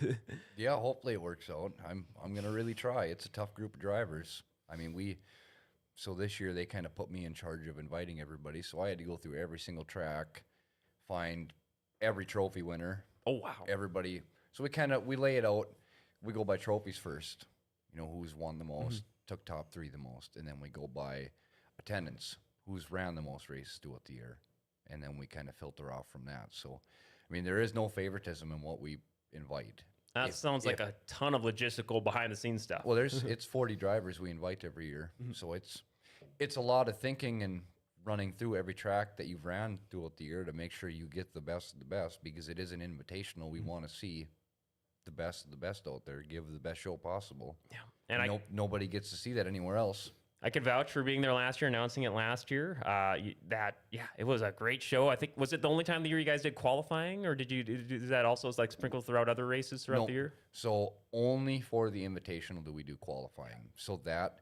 Yeah, hopefully it works out. I'm gonna really try. It's a tough group of drivers. I mean, so this year they kind of put me in charge of inviting everybody. So I had to go through every single track, find every trophy winner. Oh wow! Everybody. So we lay it out. We go by trophies first. You know, who's won the most, took top 3 the most, and then we go by attendance, who's ran the most races throughout the year, and then we kind of filter off from that. So, I mean, there is no favoritism in what we invite. That sounds like a ton of logistical behind-the-scenes stuff. Well, it's 40 drivers we invite every year, so it's a lot of thinking and running through every track that you've ran throughout the year to make sure you get the best of the best, because it is an invitational. We want to see the best of the best out there, give the best show possible. Yeah, and nobody gets to see that anywhere else. I could vouch for being there last year, announcing it last year. It was a great show. I think, was it the only time of the year you guys did qualifying, or did you do that also like sprinkled throughout other races throughout the year? So only for the Invitational do we do qualifying. So that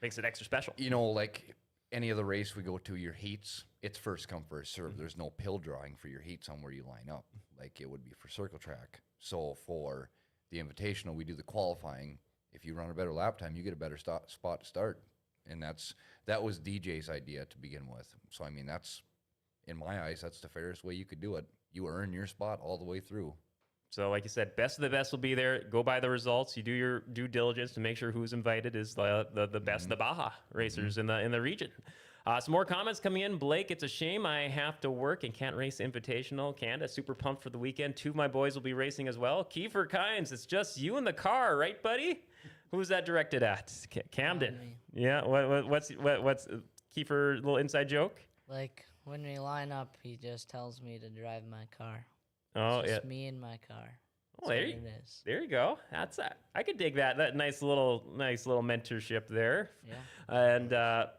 makes it extra special. You know, like any other race we go to, your heats, it's first come, first serve. There's no pill drawing for your heats on where you line up, like it would be for circle track. So for the Invitational, we do the qualifying. If you run a better lap time, you get a better spot to start. And that was DJ's idea to begin with. So, I mean, that's, in my eyes, that's the fairest way you could do it. You earn your spot all the way through. So, like you said, best of the best will be there. Go by the results. You do your due diligence to make sure who's invited is the best of the Baja racers in the region. Some more comments coming in. Blake, it's a shame I have to work and can't race Invitational. Canada, super pumped for the weekend. 2 of my boys will be racing as well. Kiefer Kynes, it's just you in the car, right, buddy? Who's that directed at? Camden. Yeah. What's Kiefer? Little inside joke. Like when we line up, he just tells me to drive my car. Oh, it's yeah. just me and my car. Oh, there you go. That's that. I could dig that. That nice little mentorship there. Yeah.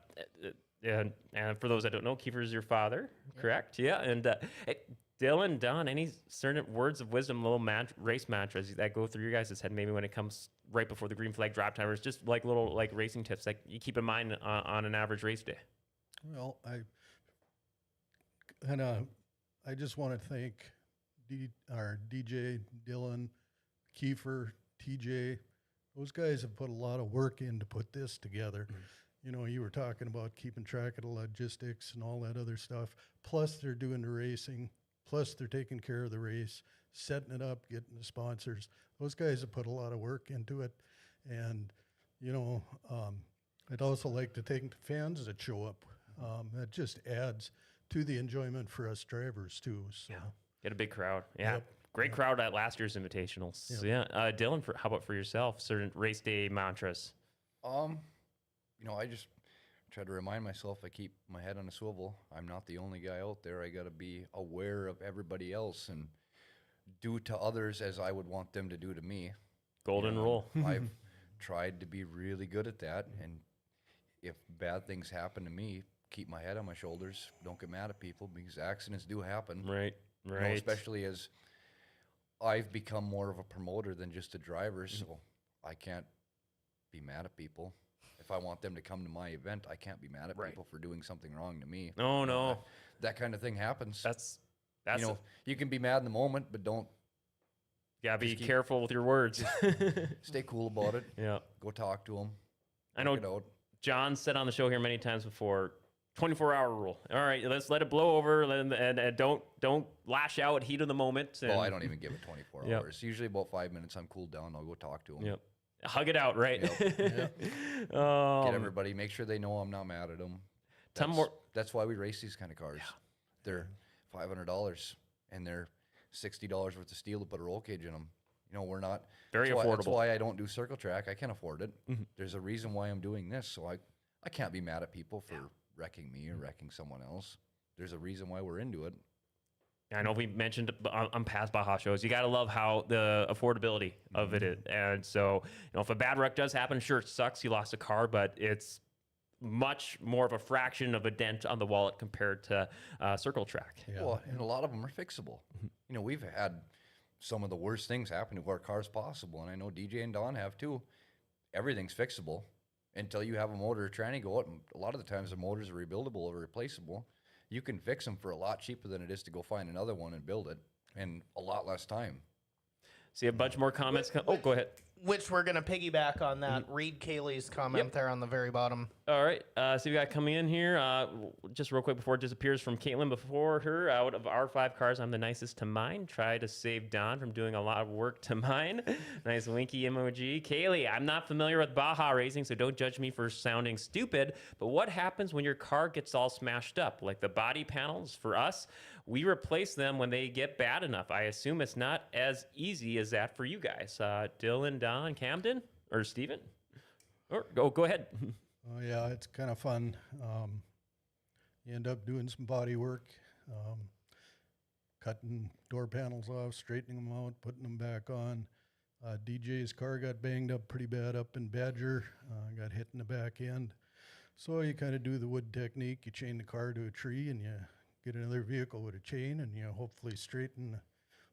And for those that don't know, Kiefer is your father, correct? Yeah. And hey, Dylan, Don, any certain words of wisdom, little race mantras that go through your guys' head, maybe when it comes right before the green flag drop timers, just like little racing tips that you keep in mind on an average race day? Well, I just want to thank our DJ, Dylan, Kiefer, TJ. Those guys have put a lot of work in to put this together. You know, you were talking about keeping track of the logistics and all that other stuff. Plus, they're doing the racing. Plus, they're taking care of the race, setting it up, getting the sponsors. Those guys have put a lot of work into it. And, you know, I'd also like to thank the fans that show up. That just adds to the enjoyment for us drivers, too. So. Yeah. Get a big crowd. Yeah. Yep. Great crowd at last year's Invitationals. Yep. Yeah. Dylan, how about for yourself? Certain race day mantras? You know, I just try to remind myself I keep my head on a swivel. I'm not the only guy out there. I got to be aware of everybody else and do to others as I would want them to do to me. Golden rule. I've tried to be really good at that. And if bad things happen to me, keep my head on my shoulders. Don't get mad at people, because accidents do happen. Right. You know, especially as I've become more of a promoter than just a driver, so I can't be mad at people. If I want them to come to my event, I can't be mad at people for doing something wrong to me. Oh, no. That kind of thing happens. That's you know, you can be mad in the moment, but don't. Yeah, be careful with your words. Stay cool about it. Yeah. Go talk to them. I know John said on the show here many times before, 24-hour rule. All right, let's let it blow over and don't lash out, heat of the moment. Well, I don't even give it 24 hours. Usually about 5 minutes, I'm cooled down. I'll go talk to them. Yep. Hug it out, right? Yep. Get everybody. Make sure they know I'm not mad at them. That's why we race these kind of cars. Yeah. They're $500 and they're $60 worth of steel to put a roll cage in them. You know, we're not very affordable. That's why I don't do circle track. I can't afford it. There's a reason why I'm doing this, so I can't be mad at people for wrecking me or wrecking someone else. There's a reason why we're into it. I know we mentioned on past Baja shows, you got to love how the affordability of it is. And so, if a bad wreck does happen, sure, it sucks. You lost a car, but it's much more of a fraction of a dent on the wallet compared to Circle Track. Yeah. Well, and a lot of them are fixable. We've had some of the worst things happen to our cars possible, and I know DJ and Don have too. Everything's fixable until you have a motor tranny go out, and a lot of the times the motors are rebuildable or replaceable. You can fix them for a lot cheaper than it is to go find another one and build it, and a lot less time. See a bunch more comments. Go ahead. Which we're going to piggyback on that. Read Kaylee's comment there on the very bottom. All right. So we got coming in here, just real quick before it disappears from Caitlin. Before her, out of our 5 cars, I'm the nicest to mine. Try to save Don from doing a lot of work to mine. Nice winky emoji. Kaylee, I'm not familiar with Baja racing, so don't judge me for sounding stupid. But what happens when your car gets all smashed up? Like the body panels for us, we replace them when they get bad enough. I assume it's not as easy as that for you guys. Dylan, Don, Camden, or Steven? Or go ahead. Oh, yeah, it's kind of fun. You end up doing some body work, cutting door panels off, straightening them out, putting them back on. DJ's car got banged up pretty bad up in Badger, got hit in the back end. So you kind of do the wood technique. You chain the car to a tree and you get another vehicle with a chain and you hopefully straighten the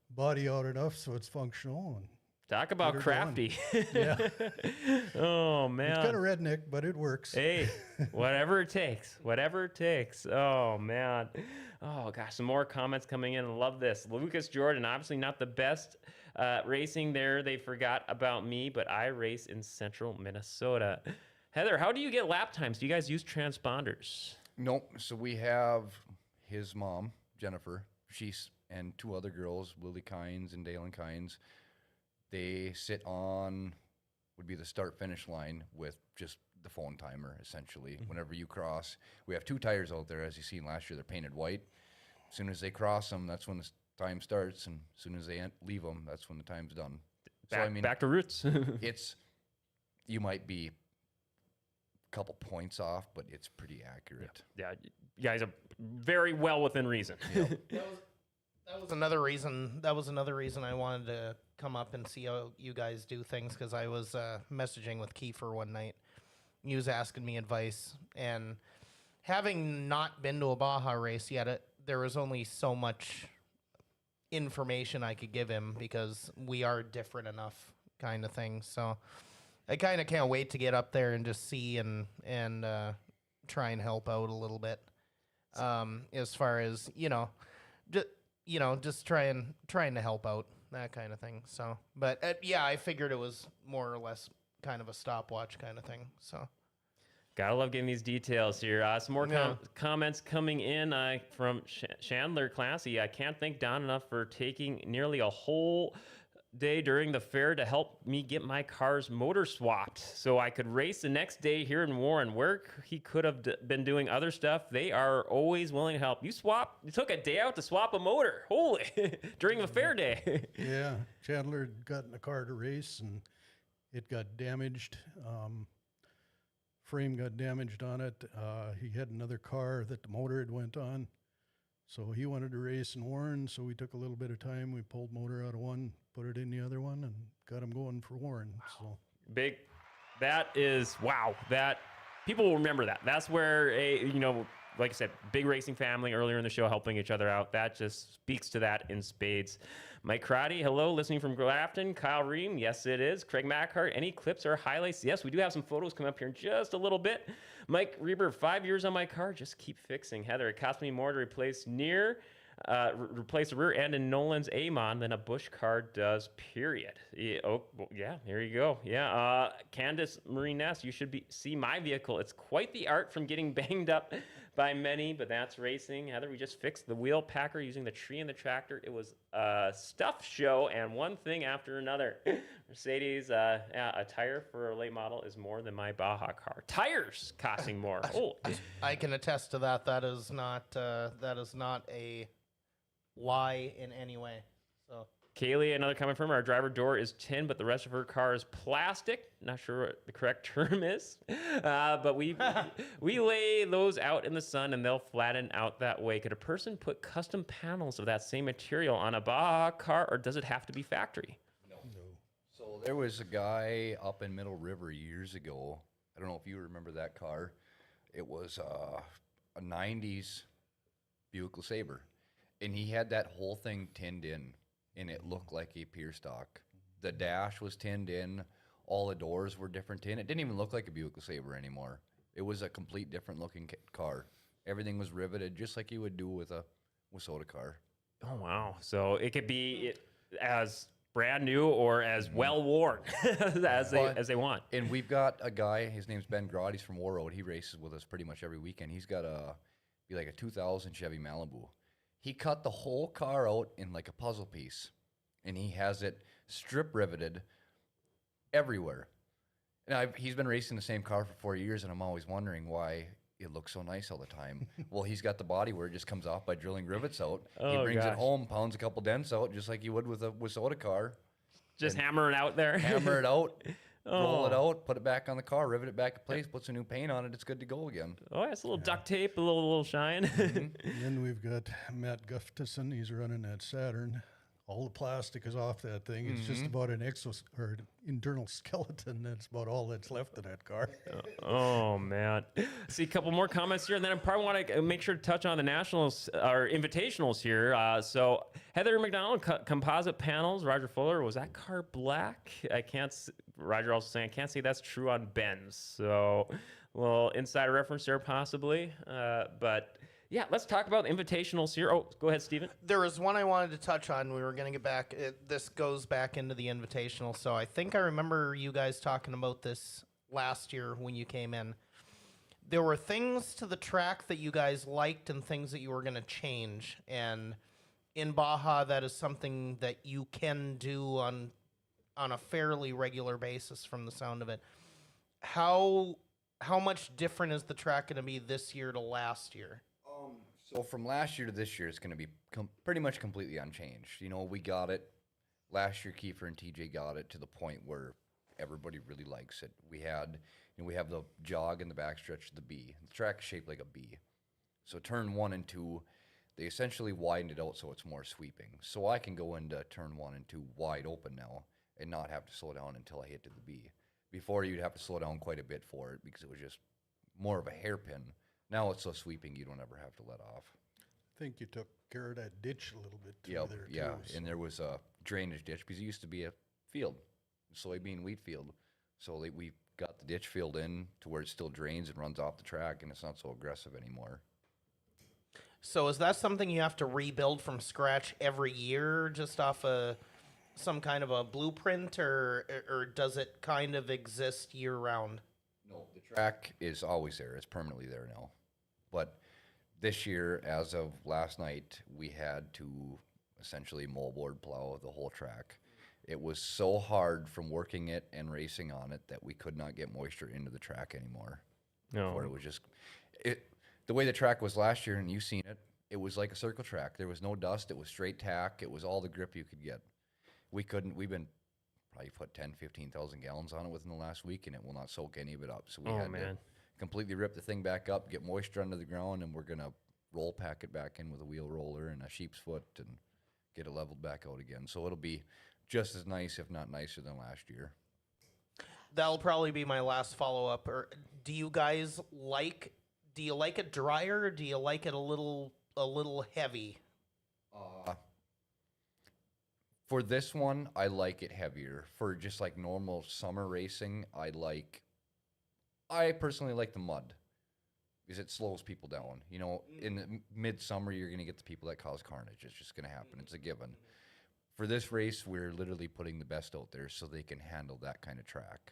body out enough so it's functional. And talk about crafty. Yeah. Oh, man. It's kind of redneck, but it works. Hey, whatever it takes. Whatever it takes. Oh, man. Oh, gosh, some more comments coming in. I love this. Lucas Jordan, obviously not the best racing there. They forgot about me, but I race in central Minnesota. Heather, how do you get lap times? Do you guys use transponders? Nope. So we have his mom, Jennifer, and 2 other girls, Lily Kynes and Dalen Kynes. They sit on, would be the start-finish line with just the phone timer, essentially. Whenever you cross, we have 2 tires out there. As you seen last year, they're painted white. As soon as they cross them, that's when the time starts, and as soon as they leave them, that's when the time's done. Back to roots. You might be a couple points off, but it's pretty accurate. Yeah, you guys are very well within reason. That was another reason. That was another reason I wanted to come up and see how you guys do things, because I was messaging with Kiefer one night. He was asking me advice, and having not been to a Baja race yet, there was only so much information I could give him because we are different enough, kind of thing. So I kind of can't wait to get up there and just see and try and help out a little bit. As far as just trying to help out, that kind of thing. So, but yeah, I figured it was more or less kind of a stopwatch kind of thing. So, gotta love getting these details here. Some more comments coming in from Chandler Classy. I can't thank Don enough for taking nearly a whole day during the fair to help me get my car's motor swapped so I could race the next day here in Warren. Where he could have been doing other stuff, they are always willing to help. You took a day out to swap a motor. Holy, during the fair day. Yeah, Chandler got in the car to race and it got damaged. Frame got damaged on it. He had another car that the motor had went on. So he wanted to race in Warren, so we took a little bit of time. We pulled motor out of one, put it in the other one, and got him going for Warren. So big. That is, wow. That people will remember that. That's where like I said, big racing family earlier in the show helping each other out. That just speaks to that in spades. Mike Crotty, hello, listening from Grafton. Kyle Ream, yes, it is. Craig Mackhart, any clips or highlights? Yes, we do have some photos coming up here in just a little bit. Mike Reber, 5 years on my car, just keep fixing. Heather, it cost me more to replace replace a rear end in Nolan's Amon than a Busch car does, period. Yeah, there you go. Yeah, Candace Marie Ness, you should see my vehicle. It's quite the art from getting banged up by many, but that's racing. Heather, we just fixed the wheel packer using the tree and the tractor. It was a stuff show and one thing after another. Mercedes, a tire for a late model is more than my Baja car. Tires costing more. Oh, I can attest to that. That is not a lie in any way. So Kaylee, another comment from her. Our driver door is tin, but the rest of her car is plastic. Not sure what the correct term is, but we lay those out in the sun and they'll flatten out that way. Could a person put custom panels of that same material on a Baja car, or does it have to be factory? No. So there was a guy up in Middle River years ago. I don't know if you remember that car. It was a 90s Buick LeSabre. And he had that whole thing tinned in, and it looked like a pier stock. The dash was tinned in. All the doors were different tin. It didn't even look like a Buick LeSabre anymore. It was a complete different looking car. Everything was riveted just like you would do with a Wasota car. Oh, wow. So it could be as brand new or as well worn as they want. And we've got a guy, his name's Ben Grodd, he's from War Road. He races with us pretty much every weekend. He's got a 2000 Chevy Malibu. He cut the whole car out in like a puzzle piece, and he has it strip riveted everywhere. And he's been racing the same car for 4 years, and I'm always wondering why it looks so nice all the time. Well, he's got the body where it just comes off by drilling rivets out. He brings it home, pounds a couple dents out, just like you would with a Wasota car. Just hammer it out there. Hammer it out, roll it out, put it back on the car, rivet it back in place, put some new paint on it. It's good to go again. Oh, it's a little duct tape, a little shine. And then we've got Matt Gustafson. He's running that Saturn. All the plastic is off that thing. It's just about an internal skeleton. That's about all that's left of that car. Oh, man. See a couple more comments here, and then I probably want to make sure to touch on the nationals or invitationals here. So Heather McDonald, composite panels. Roger Fuller, was that car black? Roger also saying, I can't say that's true on Ben's. So a little insider reference there possibly. But yeah, let's talk about invitationals here. Oh, go ahead, Steven. There was one I wanted to touch on. We were going to get back. This goes back into the invitational. So I think I remember you guys talking about this last year when you came in. There were things to the track that you guys liked and things that you were going to change. And in Baja, that is something that you can do on a fairly regular basis from the sound of it. How much different is the track going to be this year to last year? So from last year to this year, it's going to be pretty much completely unchanged. You know, we got it. Last year, Kiefer and TJ got it to the point where everybody really likes it. We have the jog in the backstretch of the B. The track is shaped like a B. So turn 1 and 2, they essentially widened it out so it's more sweeping. So I can go into turn 1 and 2 wide open now and not have to slow down until I hit to the B. Before, you'd have to slow down quite a bit for it because it was just more of a hairpin. Now it's so sweeping you don't ever have to let off. I think you took care of that ditch a little bit too there too. Yeah, So and there was a drainage ditch because it used to be a field, soybean wheat field. So we got the ditch filled in to where it still drains and runs off the track, and it's not so aggressive anymore. So is that something you have to rebuild from scratch every year, just off some kind of a blueprint, or does it kind of exist year round? No, the track is always there. It's permanently there now. But this year, as of last night, we had to essentially moldboard plow the whole track. It was so hard from working it and racing on it that we could not get moisture into the track anymore. No. Or it was just the way the track was last year, and you've seen it. It was like a circle track. There was no dust. It was straight tack. It was all the grip you could get. We've been probably put 10, 15,000 gallons on it within the last week, and it will not soak any of it up. So we had to completely rip the thing back up, get moisture under the ground, and we're going to roll pack it back in with a wheel roller and a sheep's foot and get it leveled back out again. So it'll be just as nice, if not nicer, than last year. That'll probably be my last follow-up. Or do you guys like it drier, or do you like it a little heavy? For this one, I like it heavier. For just like normal summer racing, I personally like the mud because it slows people down. You know, in the midsummer, you're going to get the people that cause carnage. It's just going to happen. It's a given. For this race, we're literally putting the best out there so they can handle that kind of track.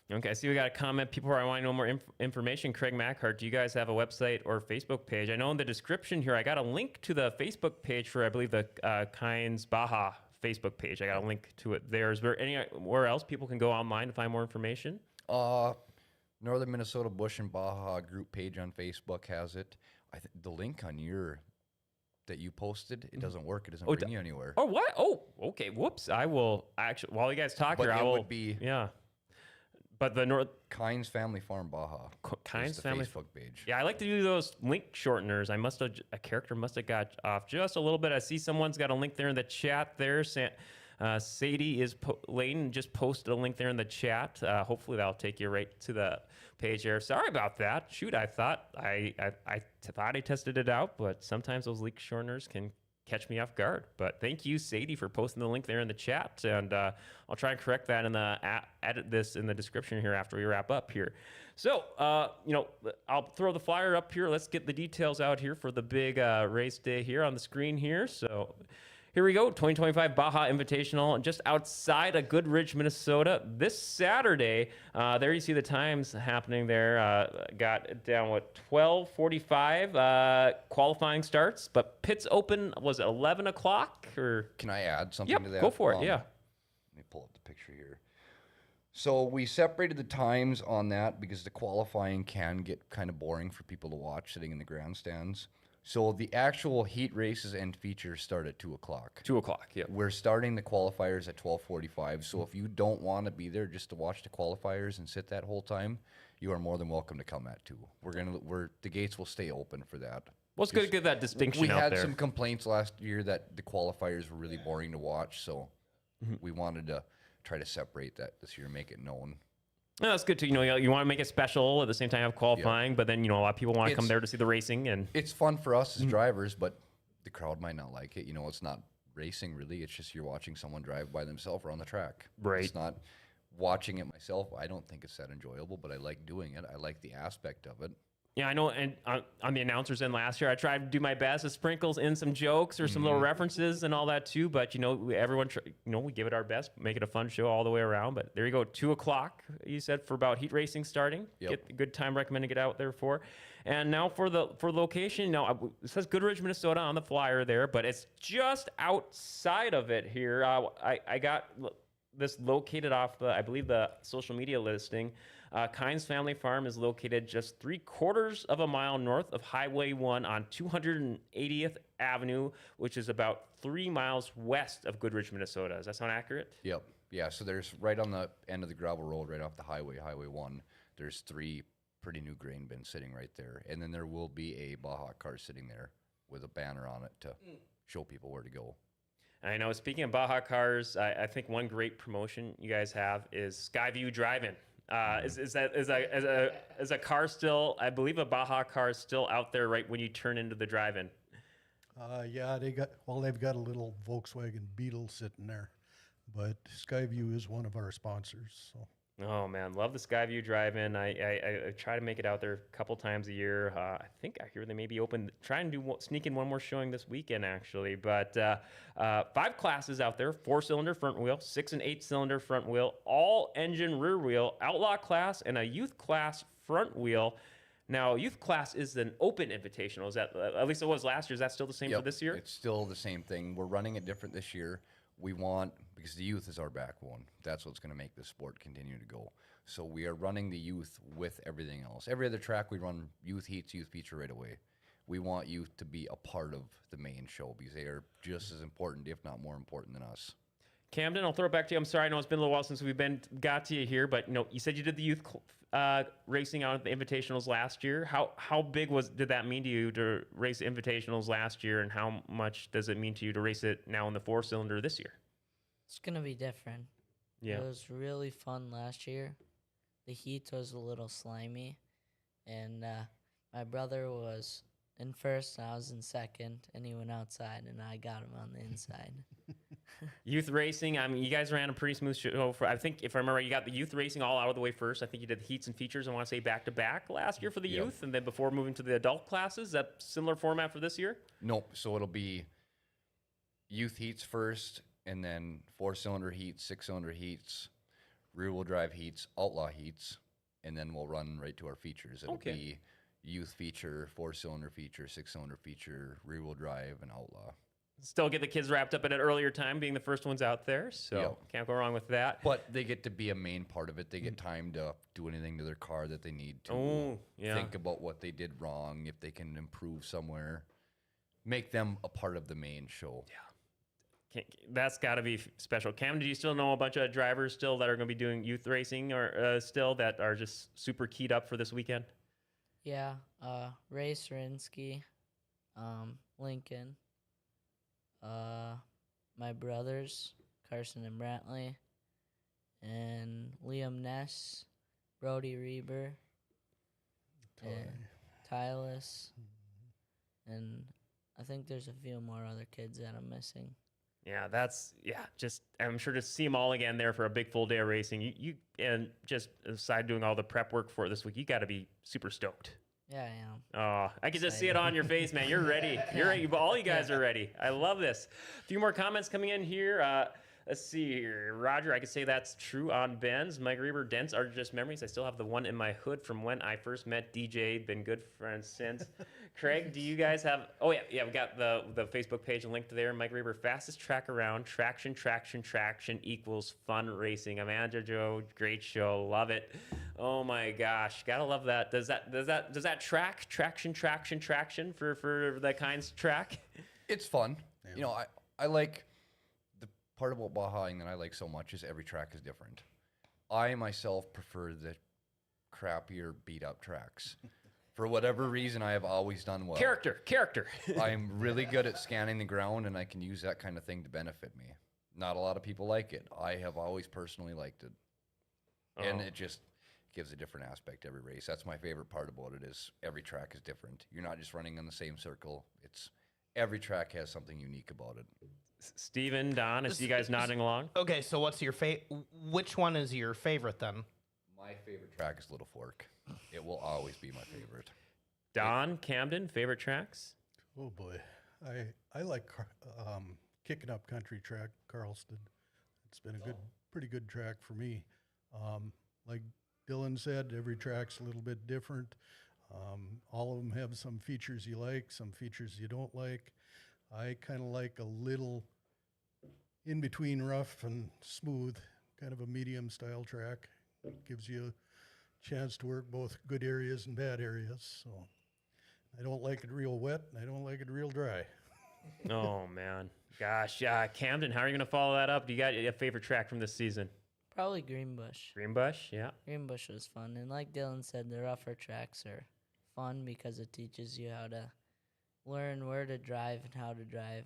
Okay, I see we got a comment. People are wanting to know more information. Craig Mackhart, do you guys have a website or Facebook page? I know in the description here, I got a link to the Facebook page for, I believe, the Kynes Baja Facebook page. I got a link to it there. Is there anywhere else people can go online to find more information? Northern Minnesota Bush and Baja group page on Facebook has it. The link on your that you posted, it doesn't work. It doesn't Oh, bring you anywhere. Oh, what? Oh, okay. Whoops. I will actually, while you guys talk But here, I it will. would be- Yeah. But the North Kynes Family Farm Baja. Kynes is the Family Facebook page. Yeah, I like to do those link shorteners. A character must have got off just a little bit. I see someone's got a link there in the chat there. Sadie Layton just posted a link there in the chat. Hopefully that'll take you right to the page there. Sorry about that. Shoot, I thought I thought I tested it out, but sometimes those link shorteners can catch me off guard. But thank you, Sadie, for posting the link there in the chat, and I'll try and correct that in the edit this in the description here after we wrap up here. So, I'll throw the flyer up here. Let's get the details out here for the big race day here on the screen here. So, here we go, 2025 Baja Invitational, just outside of Goodrich, Minnesota, this Saturday. There you see the times happening there. Got it down, 12:45 qualifying starts, but pits open was 11 o'clock, or? Can I add something Yep, to that? go for it, yeah. Let me pull up the picture here. So we separated the times on that because the qualifying can get kind of boring for people to watch sitting in the grandstands. So the actual heat races and features start at 2 o'clock. 2 o'clock, yeah. We're starting the qualifiers at 12:45. So if you don't want to be there just to watch the qualifiers and sit that whole time, you are more than welcome to come at 2. The gates will stay open for that. Well, it's good to get that distinction We out had there. some complaints last year that the qualifiers were really boring to watch, so we wanted to try to separate that this year, make it known. No, that's good too. You want to make it special at the same time have qualifying, but then a lot of people want to come there to see the racing, and It's fun for us as drivers, but the crowd might not like it. It's not racing really. It's just you're watching someone drive by themselves around the track. Right. It's not watching it myself. I don't think it's that enjoyable, but I like doing it. I like the aspect of it. yeah, I know. And on the announcers end last year, I tried to do my best to sprinkles in some jokes or some little references and all that too. But everyone, we give it our best, make it a fun show all the way around. But there you go, 2 o'clock. You said for about heat racing starting. Yep. Get a good time. Recommend to get out there for. And now for location. Now it says Goodrich, Minnesota on the flyer there, but it's just outside of it here. I got this located off I believe the social media listing. Kynes Family Farm is located just 3/4 of a mile north of Highway 1 on 280th Avenue, which is about 3 miles west of Goodrich, Minnesota. Does that sound accurate? Yep. Yeah, so there's right on the end of the gravel road, right off the highway, Highway 1, there's 3 pretty new grain bins sitting right there. And then there will be a Baja car sitting there with a banner on it to show people where to go. I know, speaking of Baja cars, I think one great promotion you guys have is Skyview Drive-In. Is a car still? I believe a Baja car is still out there right when you turn into the drive-in. Yeah, they've got a little Volkswagen Beetle sitting there, but Skyview is one of our sponsors. So. Oh man, love the Skyview Drive-In. I try to make it out there a couple times a year. I think I hear they may be open. Try and sneak in one more showing this weekend actually. But 5 classes out there: 4-cylinder front wheel, 6 and 8-cylinder front wheel, all engine rear wheel, outlaw class, and a youth class front wheel. Now, youth class is an open invitational. Is that at least it was last year? Is that still the same for this year? It's still the same thing. We're running it different this year. Because the youth is our backbone. That's what's going to make the sport continue to go. So we are running the youth with everything else. Every other track we run youth heats, youth feature right away. We want youth to be a part of the main show because they are just as important, if not more important than us. Camden, I'll throw it back to you. I'm sorry, I know it's been a little while since got to you here, but you said you did the youth racing out at the Invitationals last year. How big did that mean to you to race Invitationals last year, and how much does it mean to you to race it now in the 4-cylinder this year? It's gonna be different. Yeah. It was really fun last year. The heat was a little slimy, and my brother was in first, and I was in second, and he went outside, and I got him on the inside. Youth racing, I mean, you guys ran a pretty smooth show. I think, if I remember, you got the youth racing all out of the way first. I think you did the heats and features, I want to say, back-to-back last year for the youth, and then before moving to the adult classes. Is that similar format for this year? Nope. So it'll be youth heats first, and then 4-cylinder heats, 6-cylinder heats, rear-wheel drive heats, outlaw heats, and then we'll run right to our features. It'll be youth feature, 4-cylinder feature, 6-cylinder feature, rear-wheel drive, and outlaw. Still get the kids wrapped up at an earlier time, being the first ones out there, so can't go wrong with that. But they get to be a main part of it. They get time to do anything to their car that they need to. Oh, yeah. Think about what they did wrong, if they can improve somewhere. make them a part of the main show. That's got to be special. Cam, do you still know a bunch of drivers still that are going to be doing youth racing or still that are just super keyed up for this weekend? Yeah, Ray Serinsky, Lincoln, my brothers, Carson and Brantley, and Liam Ness, Brody Reber, and Tylis, and I think there's a few more other kids that I'm missing. Yeah, just I'm sure to see them all again there for a big full day of racing. You and just aside doing all the prep work for it this week, you got to be super stoked. Yeah, I am. Oh, I can just see it on your face, man. You're ready. You're ready. All you guys are ready. I love this. A few more comments coming in here. Let's see here. Roger, I could say that's true on Ben's. Mike Reber, Dents are just memories. I still have the one in my hood from when I first met DJ. Been good friends since. Craig, do you guys have... Oh, yeah, we got the Facebook page linked there. Mike Reber, fastest track around. Traction equals fun racing. Amanda Joe, great show. Love it. Oh, my gosh. Gotta love that. Does that traction for the Kinds track? It's fun. You know, I like... Part about Bajaing that I like so much is every track is different. I myself prefer the crappier, beat-up tracks. For whatever reason, I have always done well. Character. I'm really good at scanning the ground, and I can use that kind of thing to benefit me. Not a lot of people like it. I have always personally liked it. And it just gives a different aspect to every race. That's my favorite part about it is every track is different. You're not just running in the same circle. Every track has something unique about it. Steven, Don, I see you guys nodding along. Okay, so what's your which one is your favorite then? My favorite track is Little Fork. It will always be my favorite. Don, Camden, favorite tracks? Oh boy, I like Kicking Up Country track, Carlston. It's been a pretty good track for me. Like Dylan said, every track's a little bit different. All of them have some features you like, some features you don't like. I kind of like a little in between rough and smooth, kind of a medium style track. It gives you a chance to work both good areas and bad areas. So I don't like it real wet, and I don't like it real dry. Oh, man. Gosh, Camden, how are you going to follow that up? Do you got a favorite track from this season? Probably Greenbush. Greenbush, yeah. Greenbush was fun. And like Dylan said, the rougher tracks are fun because it teaches you how to learn where to drive and how to drive.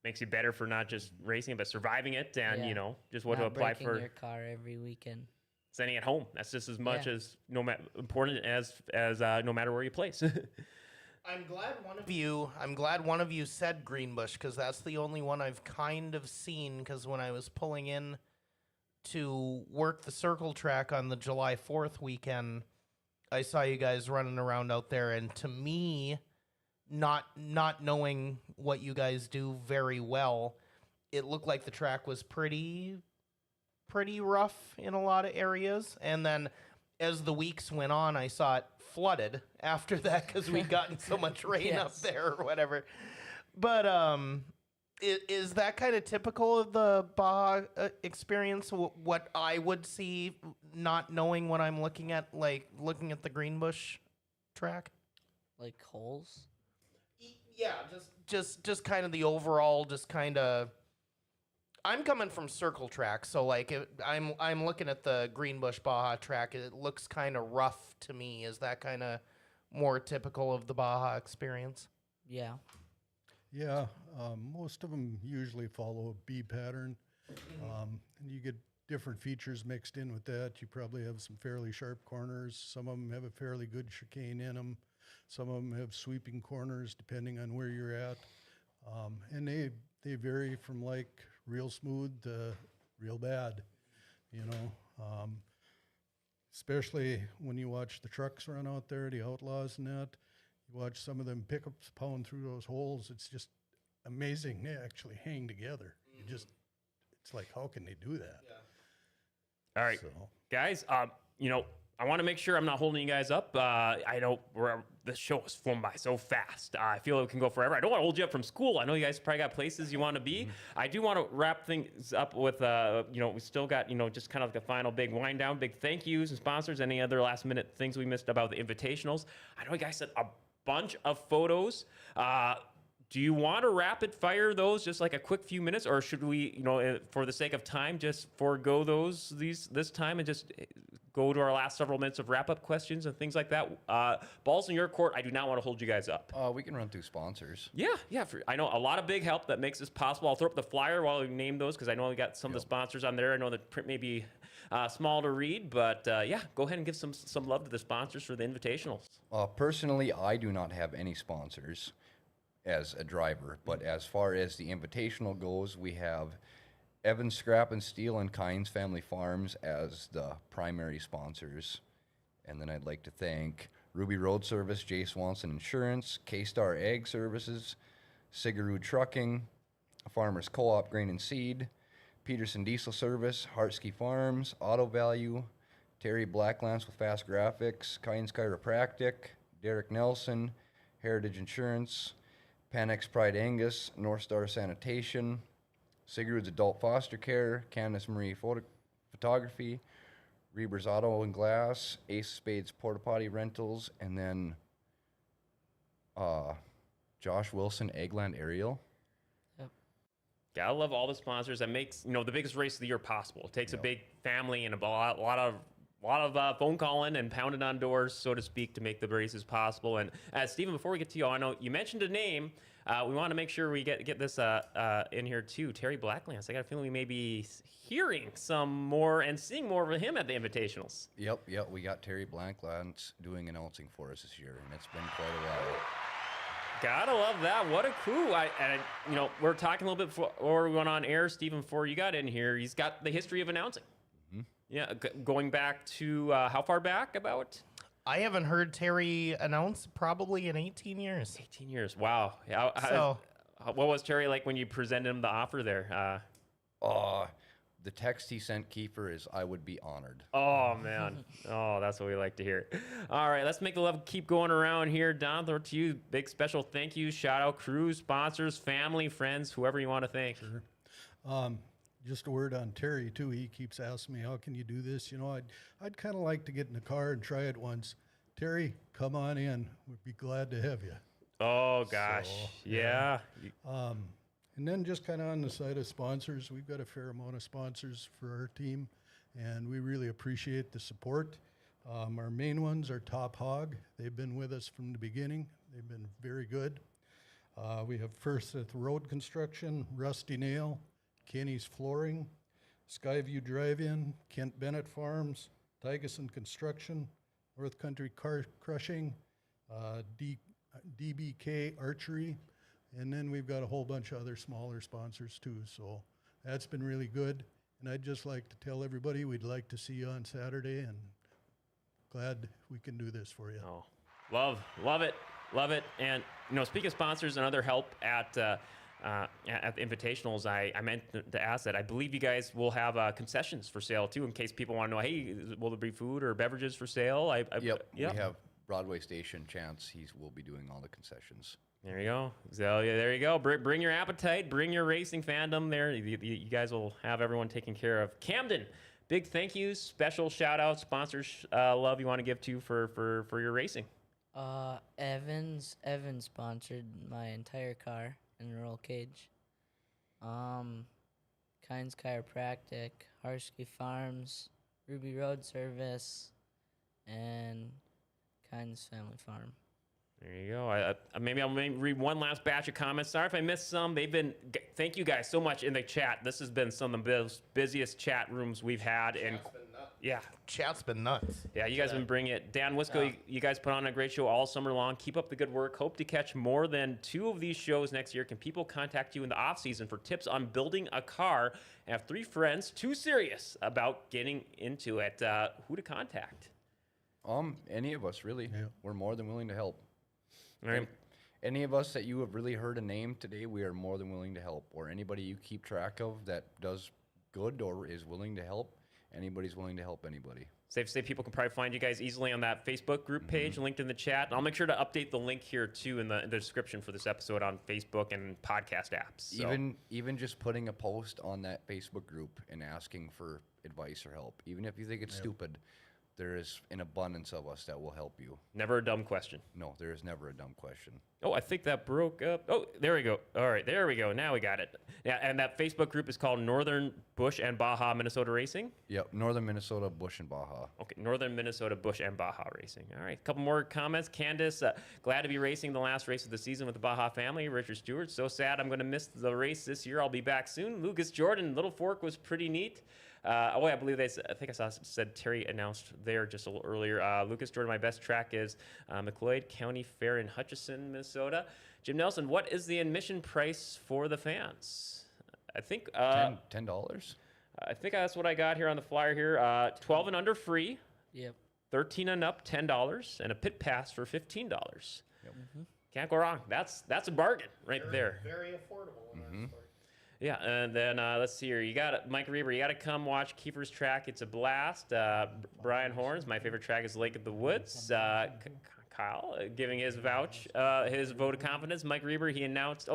Makes you better for not just racing, but surviving it and, just what Not to apply breaking for your car every weekend. sending it home. That's just as much as important as no matter where you place. I'm glad one of you said Greenbush because that's the only one I've kind of seen because when I was pulling in to work the circle track on the July 4th weekend, I saw you guys running around out there, and to me, not knowing what you guys do very well, it looked like the track was pretty rough in a lot of areas. And then as the weeks went on, I saw it flooded after that because we'd gotten so much rain up there or whatever. But is that kind of typical of the Baja experience? What I would see, not knowing what I'm looking at, like looking at the Greenbush track? Like holes? Yeah, just kind of the overall, just kind of. I'm coming from circle track, so like I'm looking at the Greenbush Baja track. It looks kind of rough to me. Is that kind of more typical of the Baja experience? Yeah. Yeah, most of them usually follow a B pattern, and you get different features mixed in with that. You probably have some fairly sharp corners. Some of them have a fairly good chicane in them. Some of them have sweeping corners depending on where you're at, and they vary from like real smooth to real bad, especially when you watch the trucks run out there, the Outlaws and that. You watch some of them pickups pound through those holes. It's just amazing. They actually hang together. It's like, how can they do that? Yeah. All right, guys, I want to make sure I'm not holding you guys up. I know the show is flown by so fast. I feel it can go forever. I don't want to hold you up from school. I know you guys probably got places you want to be. I do want to wrap things up with, we still got, just kind of like a final big wind down, big thank yous and sponsors, any other last minute things we missed about the Invitationals. I know you guys said a bunch of photos. do you want to rapid fire those just like a quick few minutes, or should we, for the sake of time, just forego this time and just go to our last several minutes of wrap up questions and things like that? Balls in your court. I do not want to hold you guys up. We can run through sponsors. Yeah. I know a lot of big help that makes this possible. I'll throw up the flyer while we name those because I know we got some of the sponsors on there. I know the print may be small to read, but go ahead and give some love to the sponsors for the Invitationals. Personally, I do not have any sponsors as a driver, but as far as the Invitational goes, we have Evans Scrap and Steel and Kynes Family Farms as the primary sponsors. And then I'd like to thank Ruby Road Service, J. Swanson Insurance, K-Star Ag Services, Sigaroo Trucking, Farmers Co-op Grain and Seed, Peterson Diesel Service, Hartsky Farms, Auto Value, Terry Blacklance with Fast Graphics, Kynes Chiropractic, Derek Nelson, Heritage Insurance, Panex Pride Angus, North Star Sanitation, Sigarood's Adult Foster Care, Candace Marie Photography, Reber's Auto and Glass, Ace Spades Porta Potty Rentals, and then Josh Wilson Eggland Aerial. Gotta love all the sponsors. That makes the biggest race of the year possible. It takes a big family and a lot of phone calling and pounding on doors, so to speak, to make the races possible. And Stephen, before we get to you, I know you mentioned a name. We want to make sure we get this in here too. Terry Blacklance. I got a feeling we may be hearing some more and seeing more of him at the Invitationals. Yep. We got Terry Blacklance doing announcing for us this year, and it's been quite a while. Gotta love that. What a crew. We're talking a little bit before we went on air, Stephen, before you got in here. He's got the history of announcing. Mm-hmm. Yeah, going back to how far back about? I haven't heard Terry announce probably in 18 years. 18 years. Wow. What was Terry like when you presented him the offer there? The text he sent Kiefer is, "I would be honored." Oh, man. Oh, that's what we like to hear. All right, let's make the love keep going around here. Don, throw it to you. Big special thank you. Shout out crews, sponsors, family, friends, whoever you want to thank. Sure. Just a word on Terry, too. He keeps asking me, how can you do this? I'd kind of like to get in the car and try it once. Terry, come on in. We'd be glad to have you. Oh, gosh. So, yeah. And then just kind of on the side of sponsors, we've got a fair amount of sponsors for our team, and we really appreciate the support. Our main ones are Top Hog. They've been with us from the beginning. They've been very good. We have First Road Construction, Rusty Nail, Kenny's Flooring, Skyview Drive-In, Kent Bennett Farms, Tygeson Construction, North Country Car Crushing, DBK Archery, and then we've got a whole bunch of other smaller sponsors too. So that's been really good. And I'd just like to tell everybody we'd like to see you on Saturday, and glad we can do this for you. Oh, love it. And speaking of sponsors and other help at the Invitationals, I meant to ask that I believe you guys will have concessions for sale too, in case people want to know, hey, will there be food or beverages for sale? Yep. We have Broadway Station Chance. Will be doing all the concessions. There you go. Zelia, there you go. Bring your appetite. Bring your racing fandom there. You guys will have everyone taken care of. Camden, big thank yous, special shout out, sponsors love you want to give to for your racing. Evans sponsored my entire car and roll cage. Kynes Chiropractic, Harshki Farms, Ruby Road Service, and Kynes Family Farm. There you go. Maybe I'll read one last batch of comments. Sorry if I missed some. Thank you guys so much in the chat. This has been some of the busiest chat rooms we've had. Chat's been nuts. Yeah, you guys have been bringing it. Dan Wisco, you guys put on a great show all summer long. Keep up the good work. Hope to catch more than 2 of these shows next year. Can people contact you in the off season for tips on building a car? I have 3 friends too serious about getting into it. Who to contact? Any of us, really. Yeah. We're more than willing to help. All right. Any of us that you have really heard a name today, we are more than willing to help. Or anybody you keep track of that does good or is willing to help, anybody's willing to help anybody. Safe to say people can probably find you guys easily on that Facebook group page linked in the chat. And I'll make sure to update the link here too in the description for this episode on Facebook and podcast apps. So. Even just putting a post on that Facebook group and asking for advice or help, even if you think it's stupid, there is an abundance of us that will help you. Never a dumb question. No, there is never a dumb question. Oh, I think that broke up. Oh, there we go. All right, there we go. Now we got it. Yeah, and that Facebook group is called Northern Bush and Baja Minnesota Racing. Yep, Northern Minnesota, Bush and Baja. Okay, Northern Minnesota Bush and Baja Racing. All right, a couple more comments. Candace, glad to be racing the last race of the season with the Baja family. Richard Stewart, so sad I'm going to miss the race this year. I'll be back soon. Lucas Jordan, Little Fork was pretty neat. I believe I think I said Terry announced there just a little earlier. Lucas Jordan, my best track is McLeod County Fair in Hutchison, Minnesota. Jim Nelson, what is the admission price for the fans? I think $10. I think that's what I got here on the flyer here. 12 and under free. Yep. 13 and up $10, and a pit pass for $15. Yep. Can't go wrong. That's a bargain right there. Very affordable. In that sport. Yeah, and then let's see here. You got Mike Reber. You got to come watch Kiefer's track. It's a blast. Brian Horns. My favorite track is Lake of the Woods. Kyle giving his his vote of confidence. Mike Reber. He announced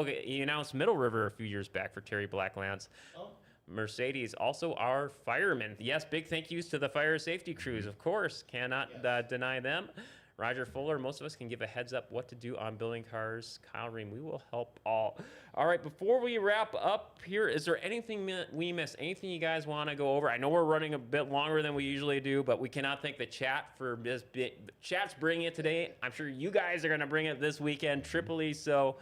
Middle River a few years back for Terry Blacklands. Oh. Mercedes, also our firemen. Yes, big thank yous to the fire safety crews. Of course, cannot deny them. Roger Fuller, most of us can give a heads up what to do on building cars. Kyle Ream, we will help all. All right, before we wrap up here, is there anything we missed? Anything you guys want to go over? I know we're running a bit longer than we usually do, but we cannot thank the chat for this. Chat's bringing it today. I'm sure you guys are going to bring it this weekend, triply so.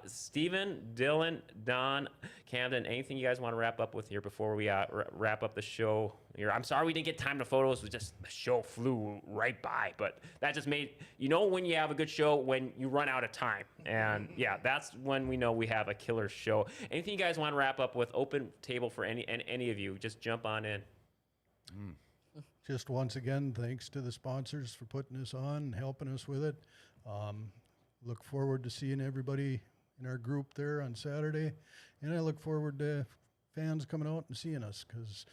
Steven, Dylan, Don, Camden, anything you guys want to wrap up with here before we wrap up the show here? I'm sorry we didn't get time to photos. The show flew right by, but that just made, when you have a good show when you run out of time. And yeah, that's when we know we have a killer show. Anything you guys want to wrap up with? Open table for any of you. Just jump on in. Just once again, thanks to the sponsors for putting this on and helping us with it. Look forward to seeing everybody in our group there on Saturday. And I look forward to fans coming out and seeing us because,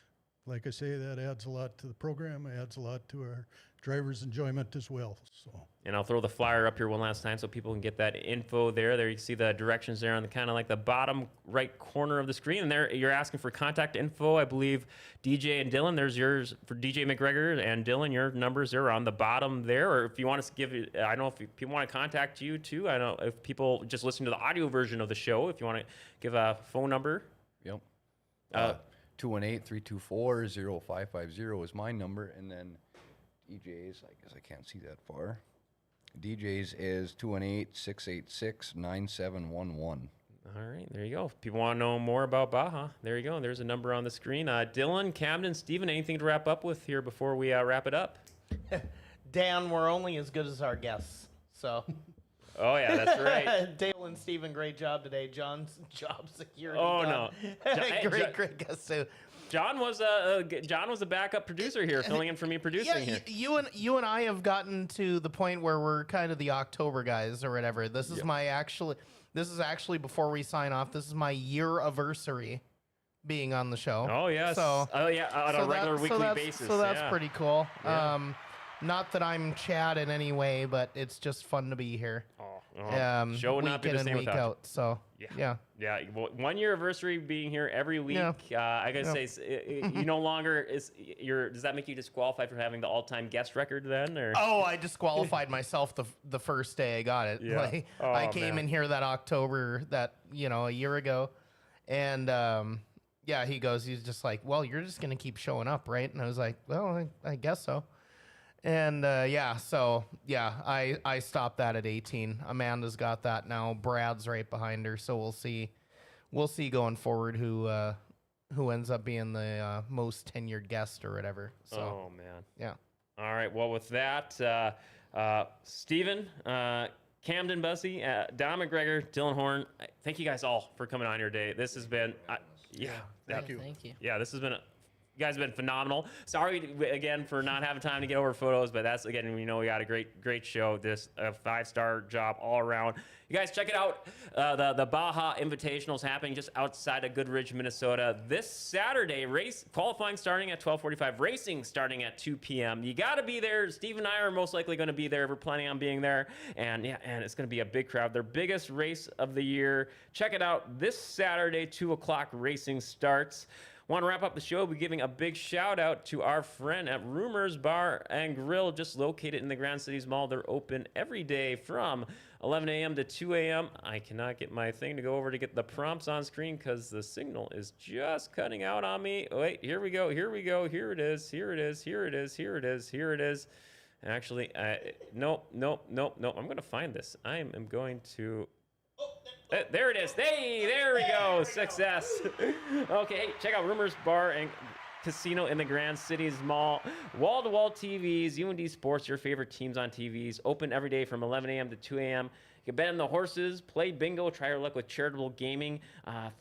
like I say, that adds a lot to the program. It adds a lot to our drivers' enjoyment as well. So. And I'll throw the flyer up here one last time so people can get that info there. There you can see the directions there on the kind of like the bottom right corner of the screen. And there you're asking for contact info. I believe DJ and Dylan, there's yours for DJ McGregor and Dylan. Your numbers are on the bottom there. Or if you want us to give, I know if people want to contact you too. I know if people just listen to the audio version of the show, if you want to give a phone number. Yep. 218-324-0550 is my number. And then DJ's, I guess I can't see that far. DJ's is 218-686-9711. All right, there you go. If people want to know more about Baja, there you go. There's a number on the screen. Dylan, Camden, Steven, anything to wrap up with here before we wrap it up? Dan, we're only as good as our guests. So. Oh, yeah, that's right. Dale and Steven, great job today. John's job security. Oh, no. Great guest, too. John was a backup producer here, filling in for me producing here. You and I have gotten to the point where we're kind of the October guys or whatever. This is this is actually before we sign off. This is my year-anniversary being on the show. Oh yes. On a regular weekly basis. So that's pretty cool. Yeah. Not that I'm Chad in any way, but it's just fun to be here. Show would not be the same week without out. So yeah. Well, 1 year anniversary being here every week. I gotta say, you no longer does that make you disqualified from having the all-time guest record then? Or? Oh, I disqualified myself the first day I got it. Yeah. Like, I came in here that October a year ago, and he's just like, well, you're just gonna keep showing up, right? And I was like, well, I guess so. And I stopped that at 18. Amanda's got that now. Brad's right behind her, so we'll see going forward who ends up being the most tenured guest or whatever. So, oh man, yeah. All right. Well, with that, Steven, Camden, Busse, Don McGregor, Dylan Horne, thank you guys all for coming on here today. This has been thank you. Yeah, this has been. You guys have been phenomenal. Sorry again for not having time to get over photos, but that's again, we got a great show. This a 5-star job all around. You guys check it out. The Baja Invitationals happening just outside of Goodridge, Minnesota this Saturday. Race qualifying starting at 12:45, racing starting at 2 p.m. You got to be there. Steve and I are most likely going to be there. We're planning on being there, and it's going to be a big crowd. Their biggest race of the year. Check it out this Saturday. 2:00 racing starts. Want to wrap up the show by giving a big shout out to our friend at Rumors Bar and Grill, just located in the Grand Cities Mall. They're open every day from 11 a.m. to 2 a.m. I cannot get my thing to go over to get the prompts on screen because the signal is just cutting out on me. Wait, here we go. Here it is. Actually, nope. I'm going to find this. I am going to... there it is. Hey, there we go. Success. Okay, hey, check out Rumors Bar and Casino in the Grand Cities Mall. Wall-to-wall TVs, UND Sports, your favorite teams on TVs. Open every day from 11 a.m. to 2 a.m. You can bet on the horses, play bingo, try your luck with charitable gaming.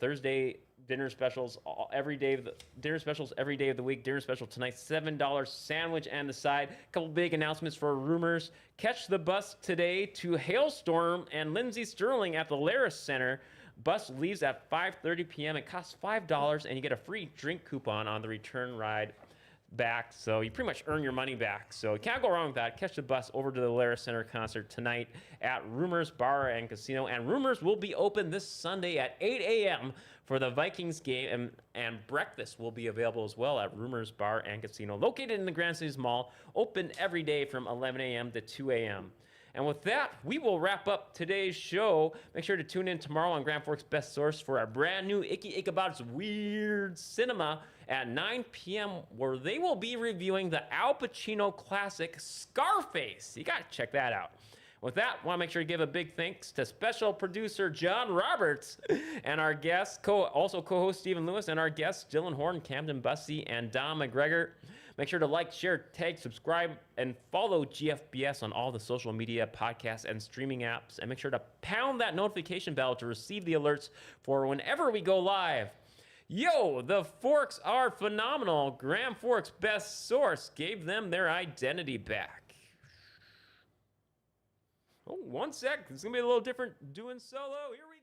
Thursday dinner specials every day. Dinner specials every day of the week. Dinner special tonight, $7 sandwich and the side. A couple big announcements for Rumors. Catch the bus today to Hailstorm and Lindsey Sterling at the Laris Center. Bus leaves at 5:30 p.m. It costs $5, and you get a free drink coupon on the return ride back. So you pretty much earn your money back. So you can't go wrong with that. Catch the bus over to the Laris Center concert tonight at Rumors Bar and Casino. And Rumors will be open this Sunday at 8 a.m. for the Vikings game. And breakfast will be available as well at Rumors Bar and Casino, located in the Grand Cities Mall, open every day from 11 a.m. to 2 a.m. And with that, we will wrap up today's show. Make sure to tune in tomorrow on Grand Forks' Best Source for our brand new Icky Ichabod's Weird Cinema at 9 p.m., where they will be reviewing the Al Pacino classic Scarface. You got to check that out. With that, I want to make sure to give a big thanks to special producer John Roberts and our guests, also co-host Stephen Lewis, and our guests Dylan Horne, Camden Busse, and Don McGregor. Make sure to like, share, tag, subscribe, and follow GFBS on all the social media, podcasts, and streaming apps. And make sure to pound that notification bell to receive the alerts for whenever we go live. Yo, the Forks are phenomenal. Grand Forks' Best Source gave them their identity back. Oh, one sec. It's going to be a little different doing solo. Here we